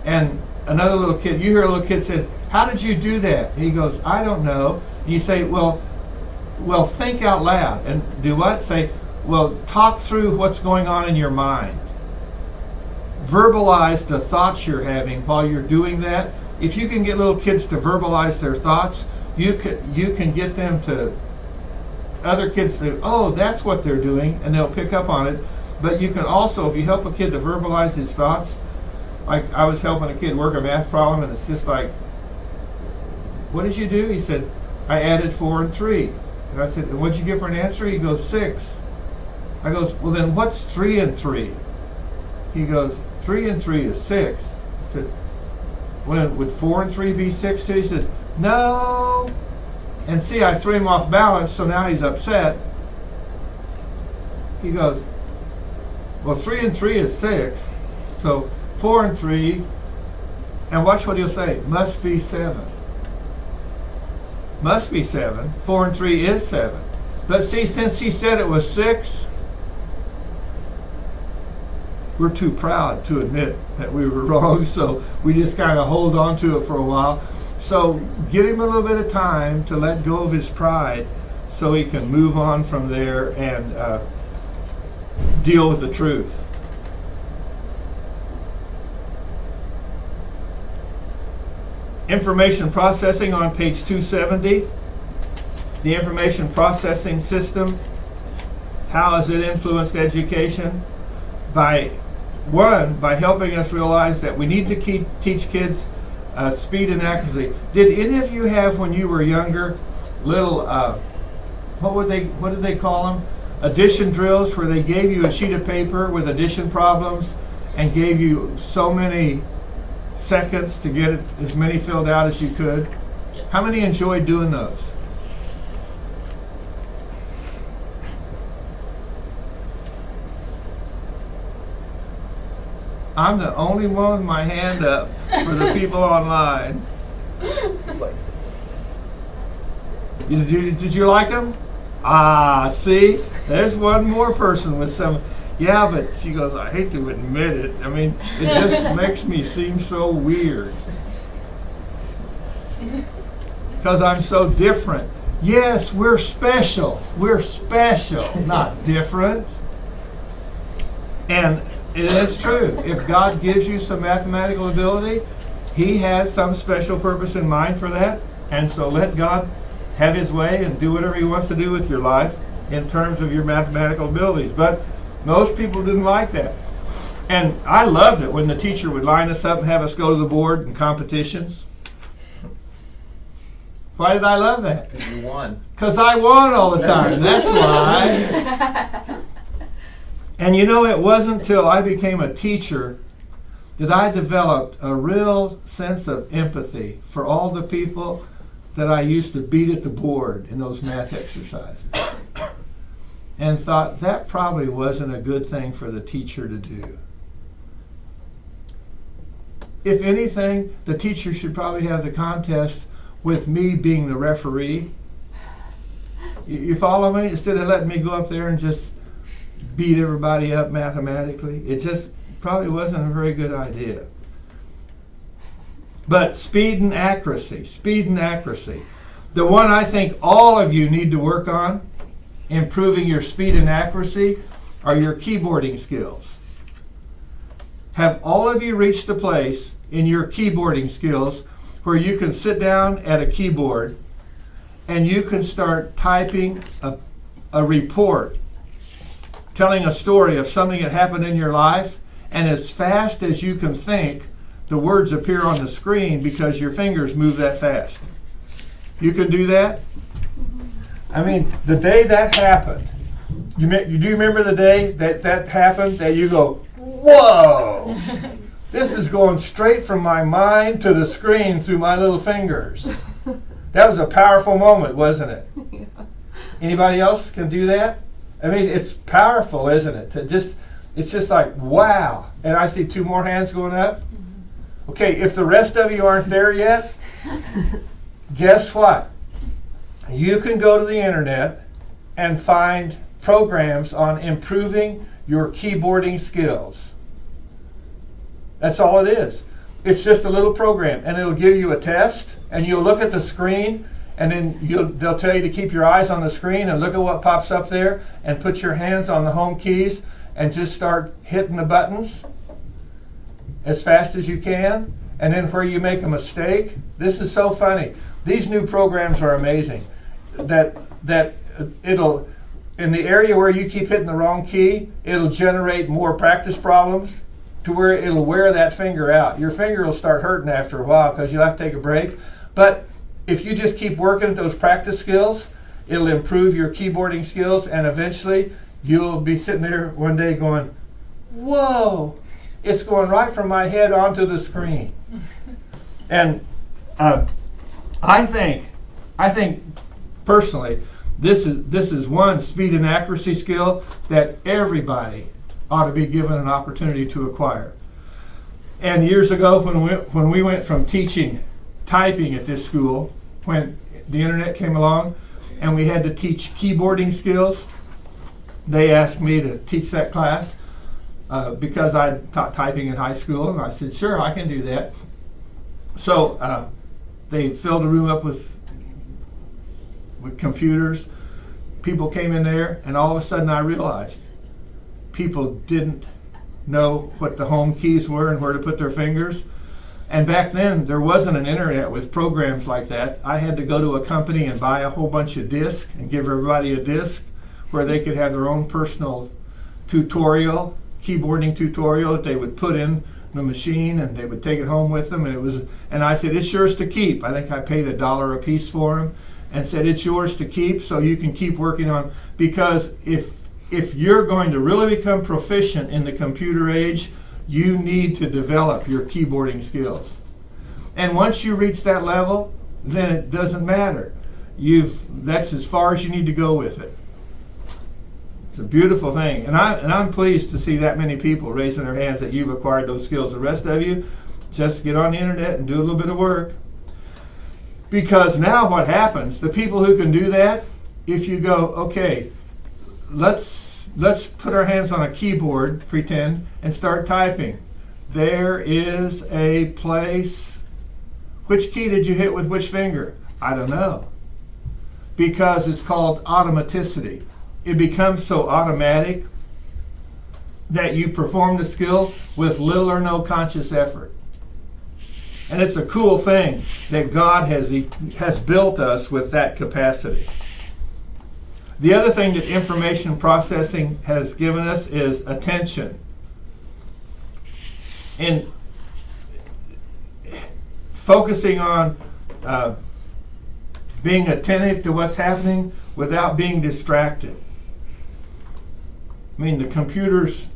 and another little kid, you hear a little kid say, "How did you do that?" And he goes, "I don't know." And you say, well, think out loud. And do what? Say, well, talk through what's going on in your mind. Verbalize the thoughts you're having while you're doing that. If you can get little kids to verbalize their thoughts, you can get them to, other kids to, oh, that's what they're doing, and they'll pick up on it. But you can also, if you help a kid to verbalize his thoughts, like I was helping a kid work a math problem, and it's just like, what did you do? He said, I added 4 and 3. And I said, and what'd you get for an answer? He goes, 6. I goes, well then what's 3 and 3? He goes, 3 and 3 is 6. I said, well, would 4 and 3 be 6 too? He said, no. And see, I threw him off balance, so now he's upset. He goes, well, 3 and 3 is 6. So 4 and 3, and watch what he'll say, must be 7. Must be 7. 4 and 3 is 7. But see, since he said it was 6, we're too proud to admit that we were wrong, so we just kind of hold on to it for a while. So give him a little bit of time to let go of his pride so he can move on from there and deal with the truth. Information processing on page 270. The information processing system. How has it influenced education? By helping us realize that we need to teach kids speed and accuracy. Did any of you have, when you were younger, little what did they call them? Addition drills, where they gave you a sheet of paper with addition problems and gave you so many seconds to get it, as many filled out as you could? How many enjoyed doing those? I'm the only one with my hand up for the people online. Did you like them? Ah, see? There's one more person with some. Yeah, but she goes, I hate to admit it. I mean, it just makes me seem so weird. Because I'm so different. Yes, we're special. We're special, not different. And it is true. If God gives you some mathematical ability, He has some special purpose in mind for that. And so let God have His way and do whatever He wants to do with your life in terms of your mathematical abilities. But most people didn't like that. And I loved it when the teacher would line us up and have us go to the board in competitions. Why did I love that? Because you won. Because I won all the time. That's why. And it wasn't until I became a teacher that I developed a real sense of empathy for all the people that I used to beat at the board in those math exercises. And thought that probably wasn't a good thing for the teacher to do. If anything, the teacher should probably have the contest with me being the referee. You follow me? Instead of letting me go up there and just beat everybody up mathematically. It just probably wasn't a very good idea. But speed and accuracy. The one I think all of you need to work on, improving your speed and accuracy, are your keyboarding skills. Have all of you reached a place in your keyboarding skills where you can sit down at a keyboard and you can start typing a report, telling a story of something that happened in your life, And as fast as you can think, the words appear on the screen because your fingers move that fast. You can do that? I mean, the day that happened, you do remember the day that happened, that you go, whoa! This is going straight from my mind to the screen through my little fingers. That was a powerful moment, wasn't it? Yeah. Anybody else can do that? I mean, it's powerful, isn't it? It's just like, wow. And I see 2 more hands going up. Okay, if the rest of you aren't there yet, guess what? You can go to the internet and find programs on improving your keyboarding skills. That's all it is. It's just a little program, and it'll give you a test, and you'll look at the screen, and then they'll tell you to keep your eyes on the screen and look at what pops up there, and put your hands on the home keys and just start hitting the buttons as fast as you can. And then where you make a mistake, this is so funny. These new programs are amazing. That it'll, in the area where you keep hitting the wrong key, it'll generate more practice problems to where it'll wear that finger out. Your finger will start hurting after a while because you'll have to take a break. But if you just keep working at those practice skills, it'll improve your keyboarding skills, and eventually you'll be sitting there one day going, whoa, it's going right from my head onto the screen. And I think personally, this is one speed and accuracy skill that everybody ought to be given an opportunity to acquire. And years ago, when we went from teaching typing at this school, when the internet came along, and we had to teach keyboarding skills, they asked me to teach that class because I taught typing in high school, and I said, sure, I can do that. So they filled the room up with computers. People came in there, and all of a sudden I realized people didn't know what the home keys were and where to put their fingers. And back then, there wasn't an internet with programs like that. I had to go to a company and buy a whole bunch of discs and give everybody a disc where they could have their own personal tutorial, keyboarding tutorial that they would put in the machine, and they would take it home with them. And I said, it's yours to keep. I think I paid $1 a piece for them, and said, it's yours to keep so you can keep working on, because if you're going to really become proficient in the computer age, you need to develop your keyboarding skills. And once you reach that level, then it doesn't matter. That's as far as you need to go with it. It's a beautiful thing. And I'm pleased to see that many people raising their hands that you've acquired those skills. The rest of you, just get on the internet and do a little bit of work. Because now what happens, the people who can do that, if you go, okay, let's put our hands on a keyboard, pretend, and start typing. There is a place. Which key did you hit with which finger? I don't know. Because it's called automaticity. It becomes so automatic that you perform the skill with little or no conscious effort. And it's a cool thing that God has built us with that capacity. The other thing that information processing has given us is attention. And focusing on being attentive to what's happening without being distracted. I mean, the computer's,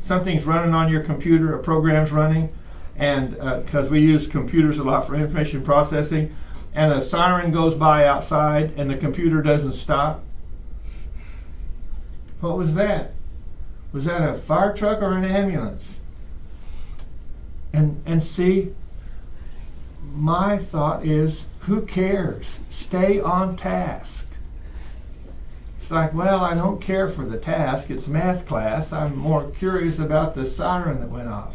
something's running on your computer, a program's running, and because we use computers a lot for information processing, and a siren goes by outside and the computer doesn't stop. What was that? Was that a fire truck or an ambulance? And see, my thought is, who cares? Stay on task. It's like, well, I don't care for the task. It's math class. I'm more curious about the siren that went off.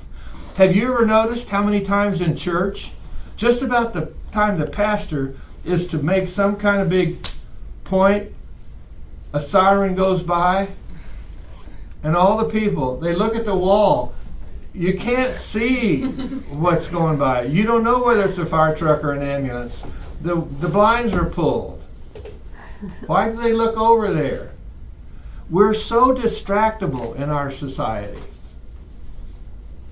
Have you ever noticed how many times in church, just about the time the pastor is to make some kind of big point, a siren goes by, and all the people, they look at the wall. You can't see what's going by. You don't know whether it's a fire truck or an ambulance. The blinds are pulled. Why do they look over there? We're so distractible in our society.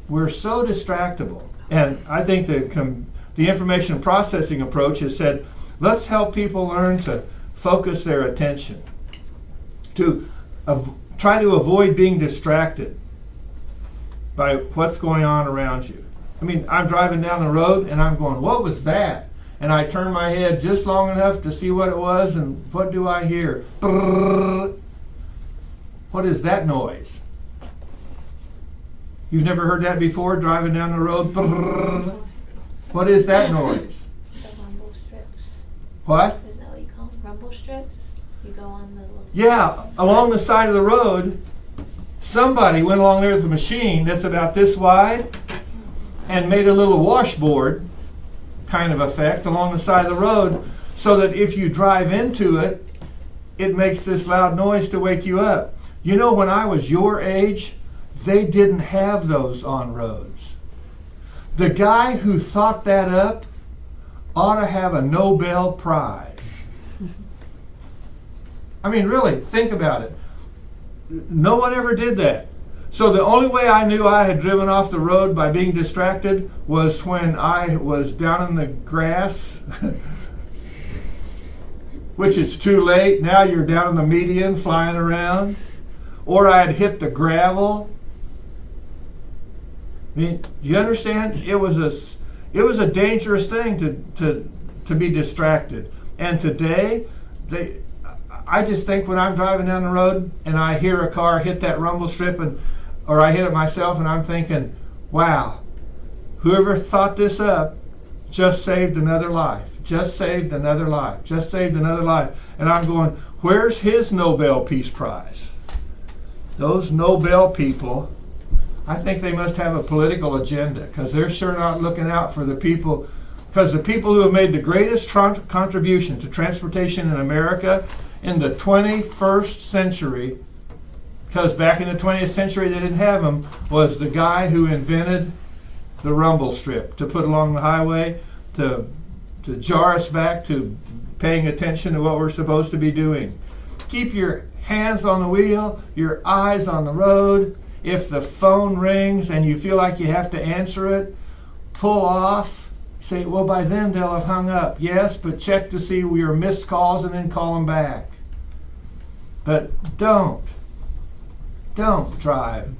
We're so distractible. And I think the information processing approach has said, let's help people learn to focus their attention, to try to avoid being distracted by what's going on around you. I mean, I'm driving down the road and I'm going, what was that? And I turn my head just long enough to see what it was, and what do I hear? Brrr. What is that noise? You've never heard that before, driving down the road? Brrr. What is that noise? The rumble strips. What? Isn't that what you call them? Rumble strips? You go on the little... Yeah, along the side of the road, somebody went along there with a machine that's about this wide and made a little washboard kind of effect along the side of the road, so that if you drive into it, it makes this loud noise to wake you up. You know, when I was your age, they didn't have those on roads. The guy who thought that up ought to have a Nobel Prize. I mean, really, think about it. No one ever did that. So the only way I knew I had driven off the road by being distracted was when I was down in the grass, which it's too late. Now you're down in the median flying around. Or I had hit the gravel. I mean, you understand? It was a dangerous thing to be distracted. And today, I just think when I'm driving down the road and I hear a car hit that rumble strip, or I hit it myself, and I'm thinking, wow, whoever thought this up just saved another life. Just saved another life. Just saved another life. And I'm going, where's his Nobel Peace Prize? Those Nobel people, I think they must have a political agenda, because they're sure not looking out for the people. Because the people who have made the greatest contribution to transportation in America in the 21st century, because back in the 20th century they didn't have them, was the guy who invented the rumble strip to put along the highway to jar us back to paying attention to what we're supposed to be doing. Keep your hands on the wheel, your eyes on the road. If the phone rings and you feel like you have to answer it, pull off. Say, well, by then they'll have hung up. Yes, but check to see your missed calls and then call them back. But don't drive.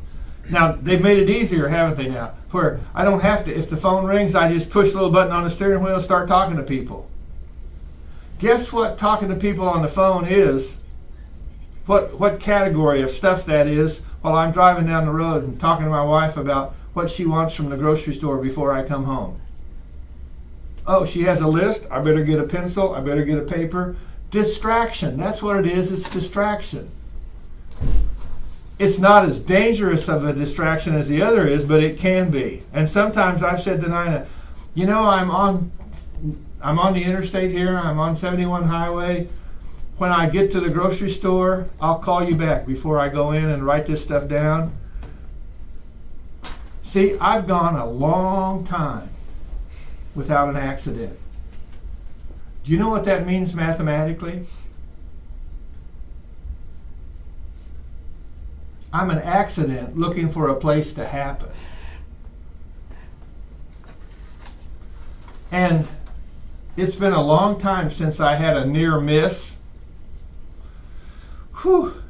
Now, they've made it easier, haven't they now? Where I don't have to, if the phone rings, I just push a little button on the steering wheel and start talking to people. Guess what talking to people on the phone is? What category of stuff that is while I'm driving down the road and talking to my wife about what she wants from the grocery store before I come home. Oh, she has a list. I better get a pencil. I better get a paper. Distraction. That's what it is. It's distraction. It's not as dangerous of a distraction as the other is, but it can be. And sometimes I've said to Nina, you know, I'm on the interstate here. I'm on 71 highway. When I get to the grocery store, I'll call you back before I go in and write this stuff down. See, I've gone a long time without an accident. Do you know what that means mathematically? I'm an accident looking for a place to happen. And it's been a long time since I had a near miss. Whew.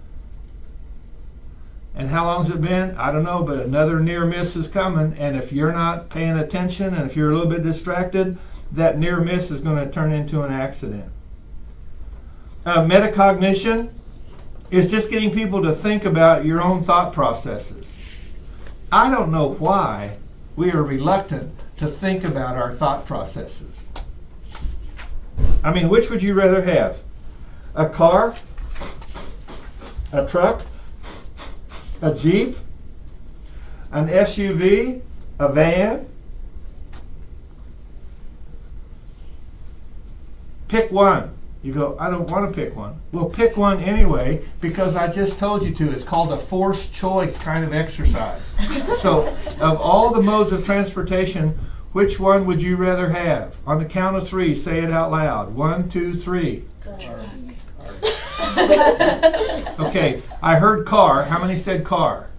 And how long's it been? I don't know, but another near miss is coming. And if you're not paying attention and if you're a little bit distracted, that near miss is going to turn into an accident. Metacognition is just getting people to think about your own thought processes. I don't know why we are reluctant to think about our thought processes. I mean, which would you rather have? A car? A truck? A Jeep? An SUV? A van? Pick one. You go, I don't want to pick one. Well, pick one anyway, because I just told you to. It's called a forced choice kind of exercise. So, of all the modes of transportation, which one would you rather have? On the count of three, say it out loud. 1, 2, 3. Okay, I heard car. How many said car?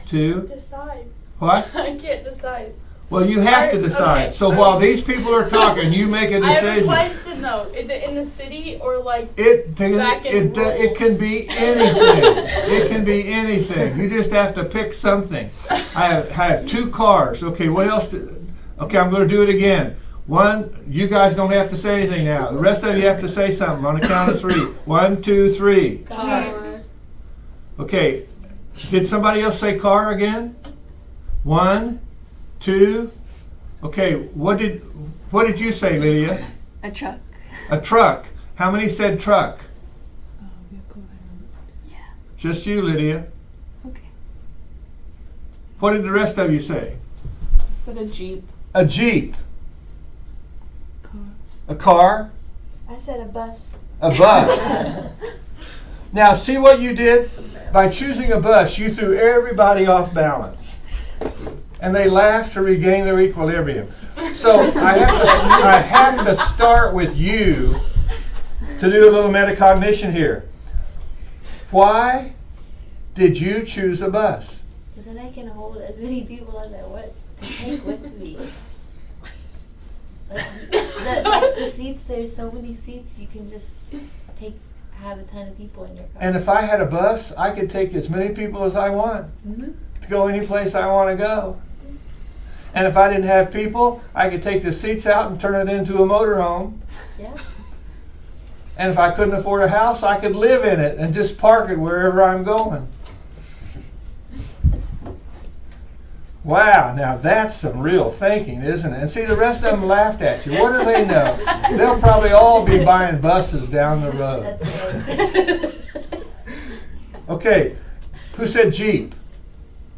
2? Decide. What? I can't decide. Well, you have to decide. Okay. So while these people are talking, you make a I have a decision. question though. Is it in the city or like It back in rural? it can be anything. It can be anything. You just have to pick something. I have 2 cars. Okay, what else? Okay, I'm going to do it again. 1, you guys don't have to say anything now. The rest of you have to say something on the count of 3. 1, 2, 3. Car. Okay, did somebody else say car again? 1, 2. Okay, what did you say, Lydia? A truck. A truck. How many said truck? Yeah. Just you, Lydia. Okay. What did the rest of you say? I said a Jeep. A Jeep. Car. A car. I said a bus. A bus. Now, see what you did? By choosing a bus, you threw everybody off balance. And they laughed to regain their equilibrium. So I have to start with you to do a little metacognition here. Why did you choose a bus? Because then I can hold as many people as I want to take with me. Like the seats, there's so many seats you can just have a ton of people in your car. And if I had a bus, I could take as many people as I want Mm-hmm. to go any place I want to go. And if I didn't have people, I could take the seats out and turn it into a motorhome. Yeah. And if I couldn't afford a house, I could live in it and just park it wherever I'm going. Wow, now that's some real thinking, isn't it? And see, the rest of them laughed at you. What do they know? They'll probably all be buying buses down the road. That's right. Okay, who said Jeep?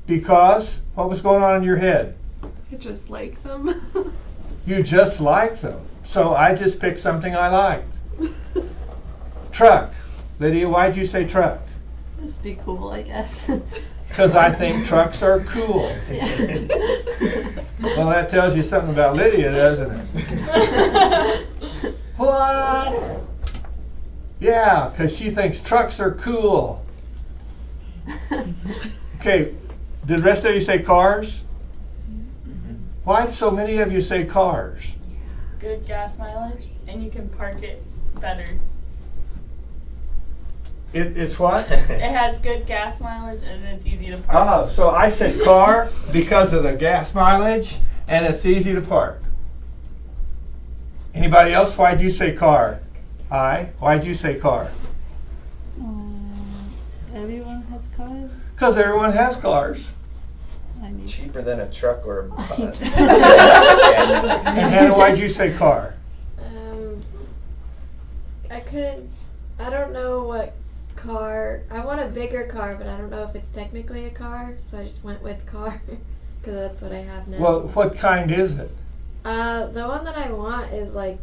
Because what was going on in your head? I just like them. You just like them. So I just picked something I liked. Truck. Lydia, why'd you say truck? Must be cool, I guess. Because I think trucks are cool. Well, that tells you something about Lydia, doesn't it? What? Yeah, because she thinks trucks are cool. Okay, did the rest of you say cars? Why'd so many of you say cars? good gas mileage and you can park it better. It's what? It has good gas mileage and it's easy to park. Oh, so I said car because of the gas mileage and it's easy to park. Anybody else? Why'd you say car? Why'd you say car? Everyone has cars. Because everyone has cars. I mean, Cheaper than a truck or a bus. And Hannah, why'd you say car? I don't know what car. I want a bigger car, but I don't know if it's technically a car, so I just went with car because that's what I have now. Well, what kind is it? The one that I want is like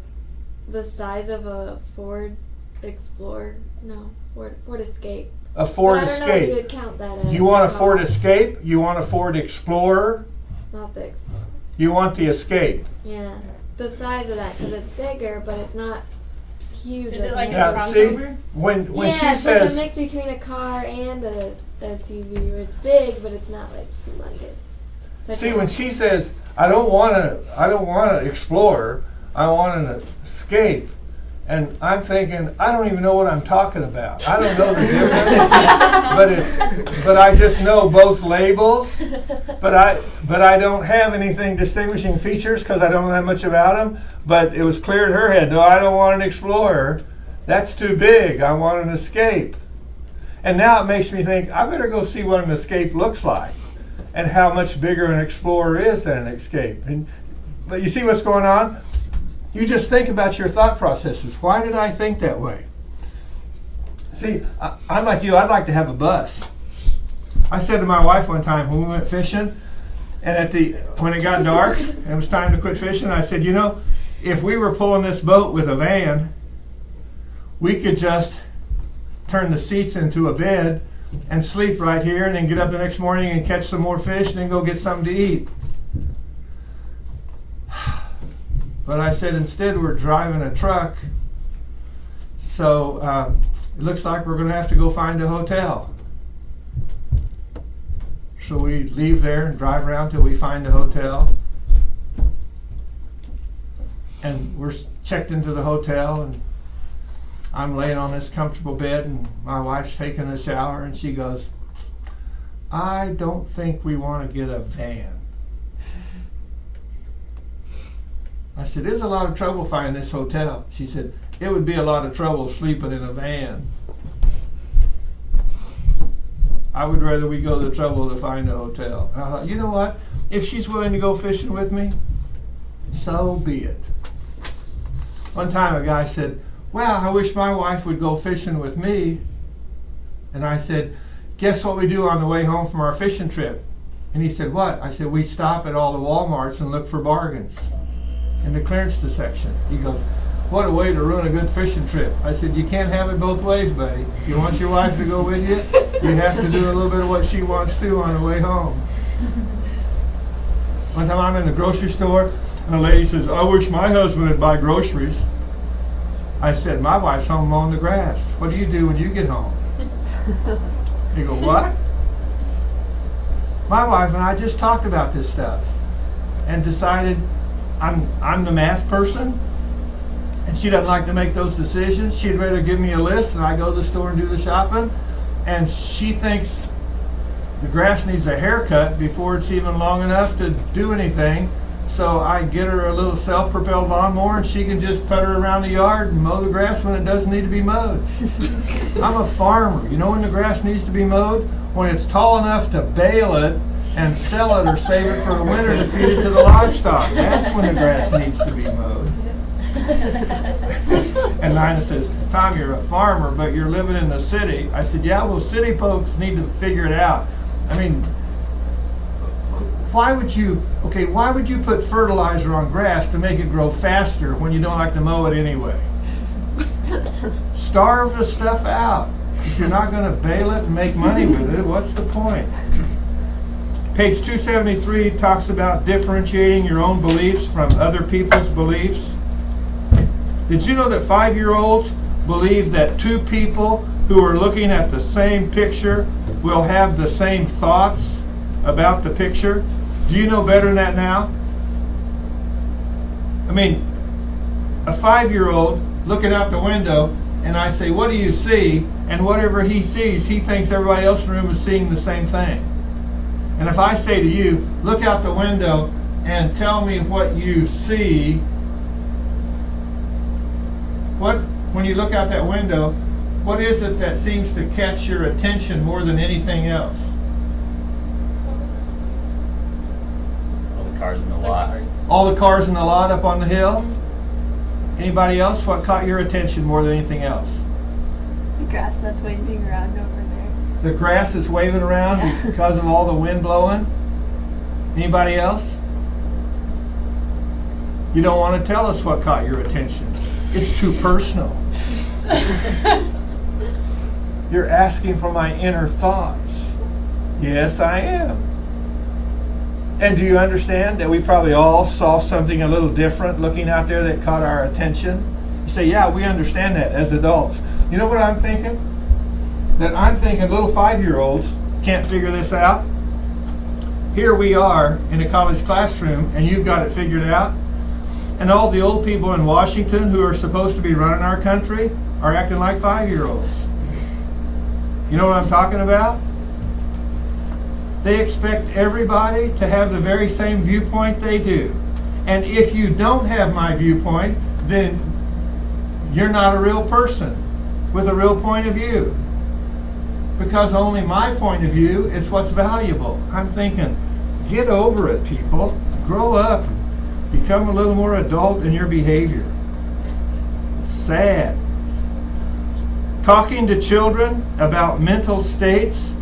the size of a Ford Explorer. No, Ford Escape. A Ford but I don't know if Escape. you'd count that as You want a car. Ford Escape? You want a Ford Explorer? Not the Explorer. You want the Escape? Yeah, the size of that because it's bigger, but it's not huge. Is it like Yeah, a see? crossover? When yeah, she it's like a says, mix between a car and a SUV. Where it's big, but it's not like humongous. So I see, can't- when she says, I don't want an Explorer, I want an Escape. And I'm thinking, I don't even know what I'm talking about. I don't know the difference, but I just know both labels. But I don't have anything distinguishing features because I don't know that much about them. But it was clear in her head, no, I don't want an Explorer. That's too big. I want an Escape. And now it makes me think, I better go see what an Escape looks like and how much bigger an Explorer is than an Escape. But you see what's going on? You just think about your thought processes. Why did I think that way? See, I'm like you. I'd like to have a bus. I said to my wife one time when we went fishing, and when it got dark and it was time to quit fishing, I said, you know, if we were pulling this boat with a van, we could just turn the seats into a bed and sleep right here and then get up the next morning and catch some more fish and then go get something to eat. But I said, instead we're driving a truck, so it looks like we're going to have to go find a hotel. So we leave there and drive around till we find a hotel. And we're checked into the hotel, and I'm laying on this comfortable bed, and my wife's taking a shower, and she goes, I don't think we want to get a van. I said, there's a lot of trouble finding this hotel. She said, it would be a lot of trouble sleeping in a van. I would rather we go to the trouble to find a hotel. And I thought, you know what? If she's willing to go fishing with me, so be it. One time a guy said, wow, I wish my wife would go fishing with me. And I said, guess what we do on the way home from our fishing trip? And he said, what? I said, we stop at all the Walmarts and look for bargains in the clearance section. He goes, what a way to ruin a good fishing trip. I said, you can't have it both ways, buddy. If you want your wife to go with you, you have to do a little bit of what she wants to on the way home. One time I'm in the grocery store, and a lady says, I wish my husband would buy groceries. I said, my wife's home mowing the grass. What do you do when you get home? They go, what? My wife and I just talked about this stuff and decided I'm the math person, and she doesn't like to make those decisions. She'd rather give me a list and I go to the store and do the shopping. And she thinks the grass needs a haircut before it's even long enough to do anything. So I get her a little self-propelled lawnmower, and she can just putter around the yard and mow the grass when it doesn't need to be mowed. I'm a farmer. You know when the grass needs to be mowed? When it's tall enough to bale it and sell it or save it for the winter to feed it to the livestock. That's when the grass needs to be mowed. And Nina says, Tom, you're a farmer, but you're living in the city. I said, yeah, well, city folks need to figure it out. I mean, why would you put fertilizer on grass to make it grow faster when you don't like to mow it anyway? Starve the stuff out. If you're not going to bale it and make money with it, what's the point? Page 273 talks about differentiating your own beliefs from other people's beliefs. Did you know that 5-year-olds believe that two people who are looking at the same picture will have the same thoughts about the picture? Do you know better than that now? I mean, a 5-year-old looking out the window, and I say, what do you see? And whatever he sees, he thinks everybody else in the room is seeing the same thing. And if I say to you, look out the window and tell me what you see, when you look out that window, what is it that seems to catch your attention more than anything else? All the cars in the lot. All the cars in the lot up on the hill? Anybody else? What caught your attention more than anything else? The grass that's waving around over there. The grass that's waving around because of all the wind blowing? Anybody else? You don't want to tell us what caught your attention. It's too personal. You're asking for my inner thoughts. Yes, I am. And do you understand that we probably all saw something a little different looking out there that caught our attention? You say, yeah, we understand that as adults. You know what I'm thinking? That I'm thinking little 5-year-olds can't figure this out. Here we are in a college classroom, and you've got it figured out. And all the old people in Washington who are supposed to be running our country are acting like 5-year-olds. You know what I'm talking about? They expect everybody to have the very same viewpoint they do. And if you don't have my viewpoint, then you're not a real person with a real point of view. Because only my point of view is what's valuable. I'm thinking, get over it, people. Grow up. Become a little more adult in your behavior. It's sad. Talking to children about mental states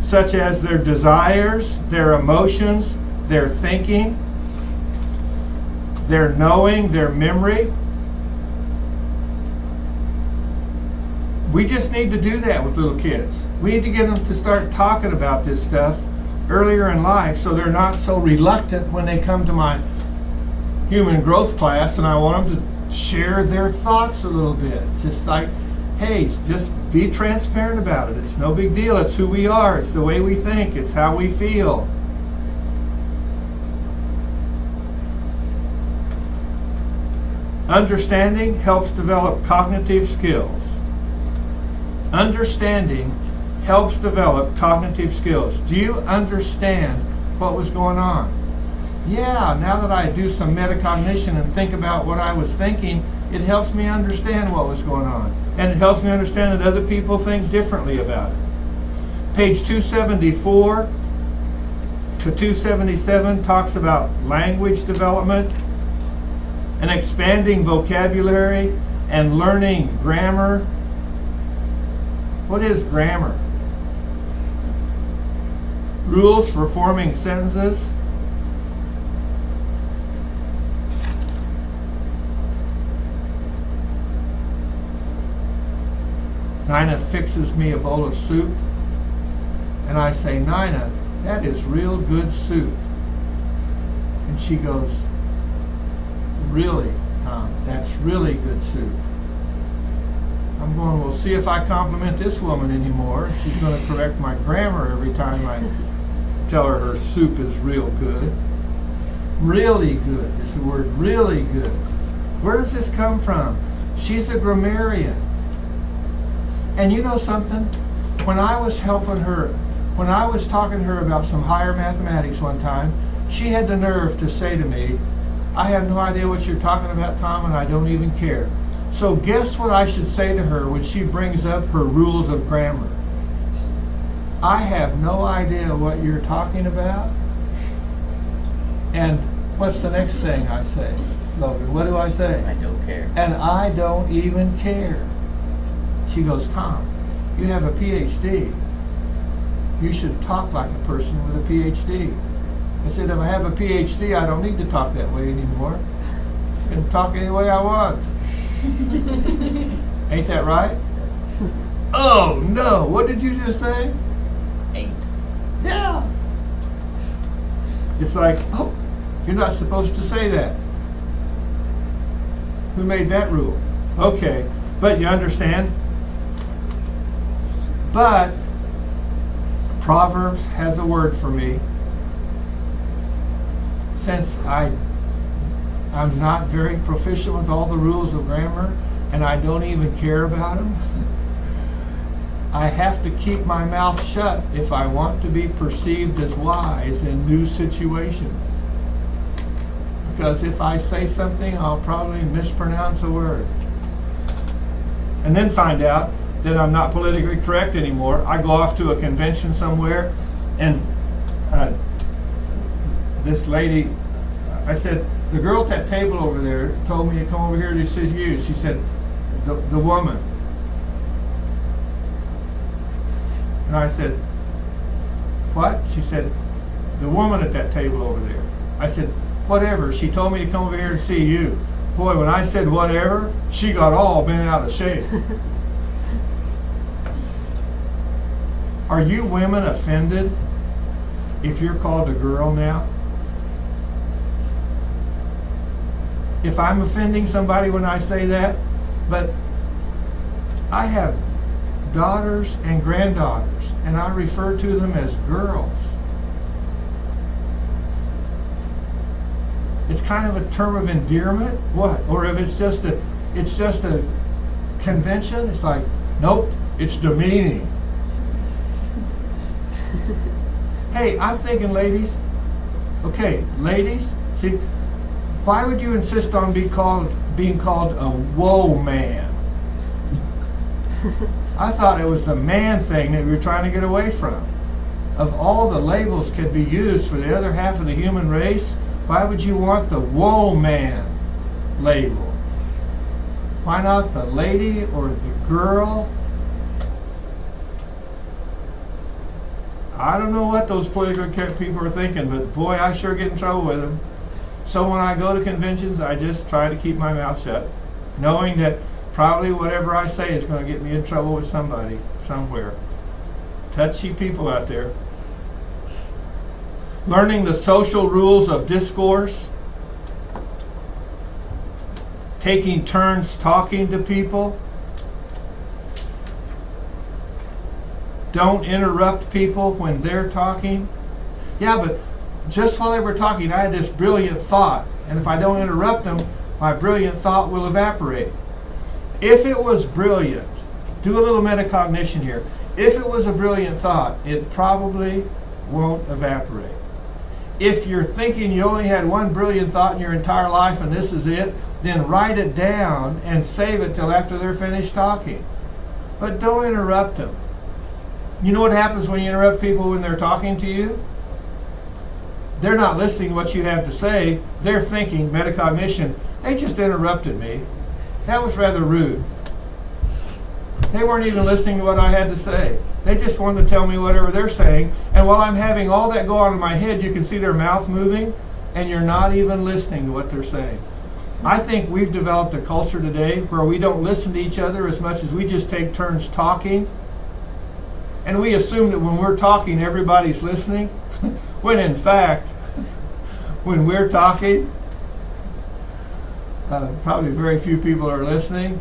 such as their desires, their emotions, their thinking, their knowing, their memory. We just need to do that with little kids. We need to get them to start talking about this stuff earlier in life so they're not so reluctant when they come to my human growth class and I want them to share their thoughts a little bit. Just like, hey, just be transparent about it. It's no big deal. It's who we are. It's the way we think. It's how we feel. Understanding helps develop cognitive skills. Understanding helps develop cognitive skills. Do you understand what was going on? Yeah, now that I do some metacognition and think about what I was thinking, it helps me understand what was going on. And it helps me understand that other people think differently about it. Page 274 to 277 talks about language development and expanding vocabulary and learning grammar. What is grammar? Rules for forming sentences. Nina fixes me a bowl of soup, and I say, Nina, that is real good soup. And she goes, really, Tom, that's really good soup. I'm going, well, see if I compliment this woman anymore. She's going to correct my grammar every time I tell her soup is real good. Really good is the word, really good. Where does this come from? She's a grammarian. And you know something? When I was helping her, when I was talking to her about some higher mathematics one time, she had the nerve to say to me, I have no idea what you're talking about, Tom, and I don't even care. So guess what I should say to her when she brings up her rules of grammar? I have no idea what you're talking about. And what's the next thing I say? Logan, what do I say? I don't care. And I don't even care. She goes, Tom, you have a PhD. You should talk like a person with a PhD. I said, if I have a PhD, I don't need to talk that way anymore. I can talk any way I want. Ain't that right? Oh, no. What did you just say? Ain't. Yeah. It's like, oh, you're not supposed to say that. Who made that rule? Okay, but you understand? But Proverbs has a word for me. Since I'm not very proficient with all the rules of grammar and I don't even care about them, I have to keep my mouth shut if I want to be perceived as wise in new situations. Because if I say something, I'll probably mispronounce a word. And then find out that I'm not politically correct anymore. I go off to a convention somewhere, and this lady, I said, the girl at that table over there told me to come over here to see you. She said, the woman. And I said, what? She said, the woman at that table over there. I said, whatever. She told me to come over here and see you. Boy, when I said whatever, she got all bent out of shape. Are you women offended if you're called a girl now? If I'm offending somebody when I say that, but I have daughters and granddaughters, and I refer to them as girls. It's kind of a term of endearment. What? Or if it's just a convention, it's like, nope, it's demeaning. Hey, I'm thinking, ladies. Okay, ladies, see, why would you insist on being called a whoa man? I thought it was the man thing that we were trying to get away from. Of all the labels could be used for the other half of the human race, why would you want the whoa man label? Why not the lady or the girl? I don't know what those political people are thinking, but boy, I sure get in trouble with them. So when I go to conventions, I just try to keep my mouth shut, knowing that probably whatever I say is going to get me in trouble with somebody, somewhere. Touchy people out there. Learning the social rules of discourse. Taking turns talking to people. don't interrupt people when they're talking. Yeah, but just while they were talking, I had this brilliant thought, and if I don't interrupt them, my brilliant thought will evaporate. If it was brilliant, do a little metacognition here. If it was a brilliant thought, it probably won't evaporate. If you're thinking you only had one brilliant thought in your entire life and this is it, then write it down and save it till after they're finished talking. But don't interrupt them. You know what happens when you interrupt people when they're talking to you? They're not listening to what you have to say. They're thinking, metacognition, they just interrupted me. That was rather rude. They weren't even listening to what I had to say. They just wanted to tell me whatever they're saying. And while I'm having all that go on in my head, you can see their mouth moving, and you're not even listening to what they're saying. I think we've developed a culture today where we don't listen to each other as much as we just take turns talking. And we assume that when we're talking, everybody's listening. When in fact, when we're talking, probably very few people are listening.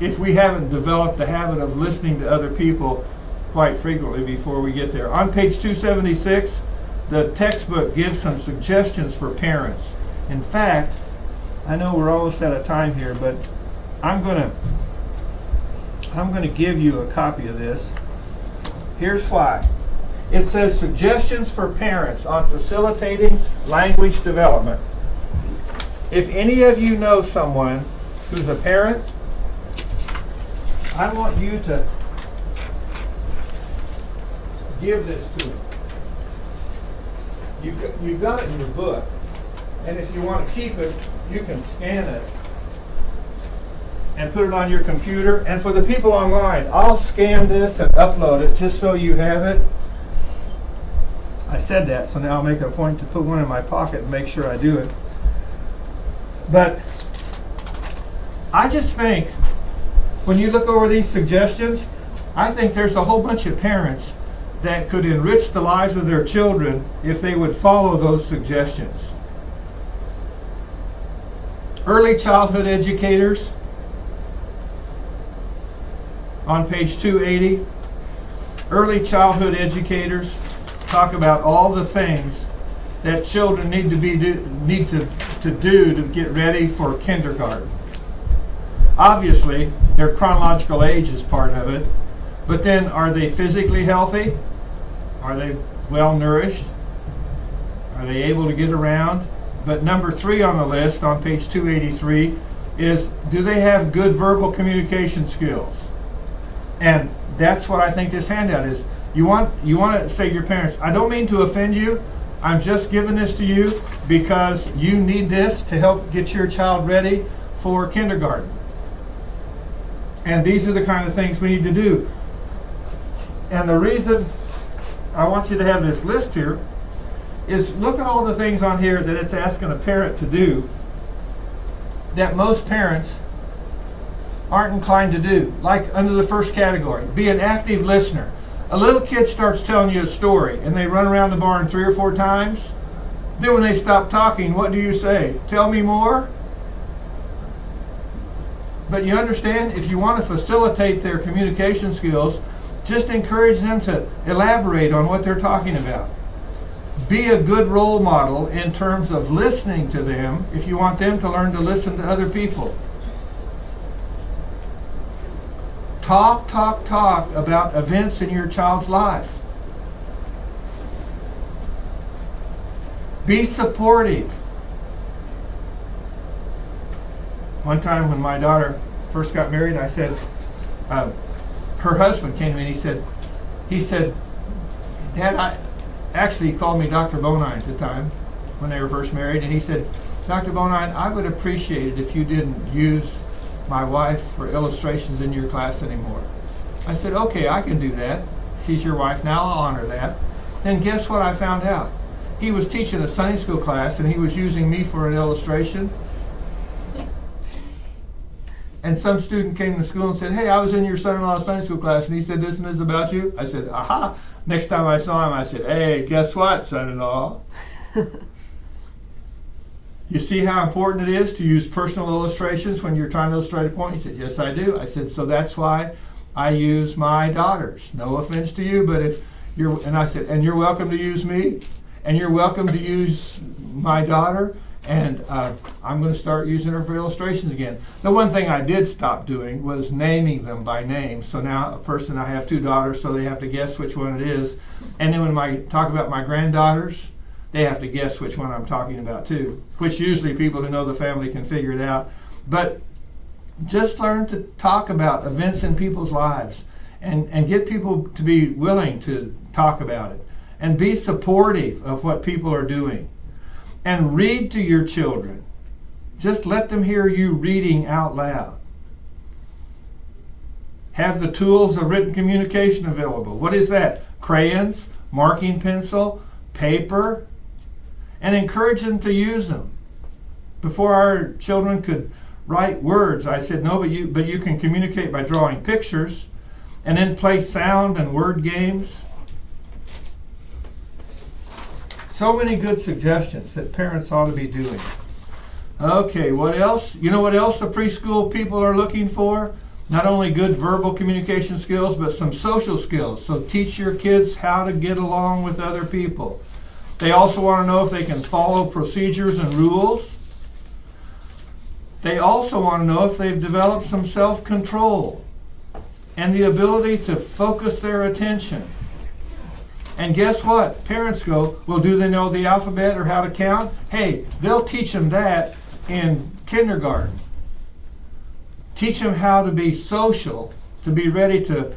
If we haven't developed the habit of listening to other people quite frequently before we get there. On page 276, the textbook gives some suggestions for parents. In fact, I know we're almost out of time here, but I'm going to give you a copy of this. Here's why. It says suggestions for parents on facilitating language development. If any of you know someone who's a parent, I want you to give this to them. You've got it in your book, and if you want to keep it, you can scan it and put it on your computer. And for the people online, I'll scan this and upload it just so you have it. I said that, so now I'll make it a point to put one in my pocket and make sure I do it. But I just think when you look over these suggestions, I think there's a whole bunch of parents that could enrich the lives of their children if they would follow those suggestions. Early childhood educators, on page 280, early childhood educators talk about all the things that children need to do to get ready for kindergarten. Obviously, their chronological age is part of it, but then are they physically healthy? Are they well nourished? Are they able to get around? But number 3 on the list on page 283 is, do they have good verbal communication skills? And that's what I think this handout is. You want to say to your parents, I don't mean to offend you. I'm just giving this to you because you need this to help get your child ready for kindergarten. And these are the kind of things we need to do. And the reason I want you to have this list here is look at all the things on here that it's asking a parent to do that most parents aren't inclined to do. Like under the first category, be an active listener. A little kid starts telling you a story and they run around the barn 3 or 4 times. Then when they stop talking, what do you say? Tell me more? But you understand, if you want to facilitate their communication skills, just encourage them to elaborate on what they're talking about. Be a good role model in terms of listening to them if you want them to learn to listen to other people. Talk about events in your child's life. Be supportive. One time when my daughter first got married, I said, her husband came to me and he said, Dad, he called me Dr. Bonine at the time when they were first married, and he said, Dr. Bonine, I would appreciate it if you didn't use my wife for illustrations in your class anymore. I said, okay, I can do that. She's your wife now, I'll honor that. Then guess what I found out? He was teaching a Sunday school class and he was using me for an illustration. And some student came to school and said, hey, I was in your son-in-law's Sunday school class and he said this and this about you. I said, aha. Next time I saw him, I said, hey, guess what, son-in-law? You see how important it is to use personal illustrations when you're trying to illustrate a point? He said, yes, I do. I said, so that's why I use my daughters. No offense to you, but if you're, and I said, and you're welcome to use me, and you're welcome to use my daughter, and I'm going to start using her for illustrations again. The one thing I did stop doing was naming them by name. So now I have 2 daughters, so they have to guess which one it is. And then when I talk about my granddaughters, they have to guess which one I'm talking about too, which usually people who know the family can figure it out. But just learn to talk about events in people's lives and get people to be willing to talk about it and be supportive of what people are doing. And read to your children. Just let them hear you reading out loud. Have the tools of written communication available. What is that? Crayons, marking pencil, paper, and encourage them to use them. Before our children could write words, I said, no, but you can communicate by drawing pictures and then play sound and word games. So many good suggestions that parents ought to be doing. Okay, what else? You know what else the preschool people are looking for? Not only good verbal communication skills, but some social skills. So teach your kids how to get along with other people. They also want to know if they can follow procedures and rules. They also want to know if they've developed some self-control and the ability to focus their attention. And guess what? Parents go, well, do they know the alphabet or how to count? Hey, they'll teach them that in kindergarten. Teach them how to be social, to be ready to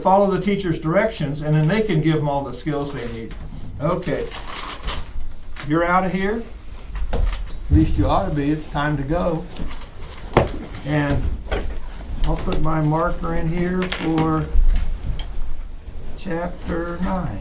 follow the teacher's directions, and then they can give them all the skills they need. Okay. You're out of here? At least you ought to be. It's time to go. And I'll put my marker in here for Chapter 9.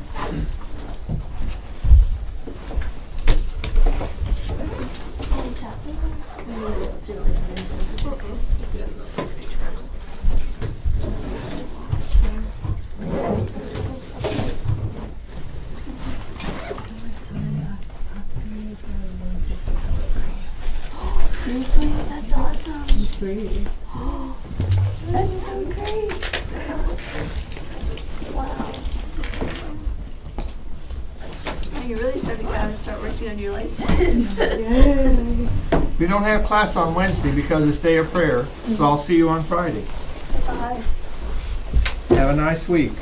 Seriously? That's awesome. That's so great. Wow. You really gotta start working on your license. We don't have class on Wednesday because it's day of prayer, so I'll see you on Friday. Bye. Have a nice week.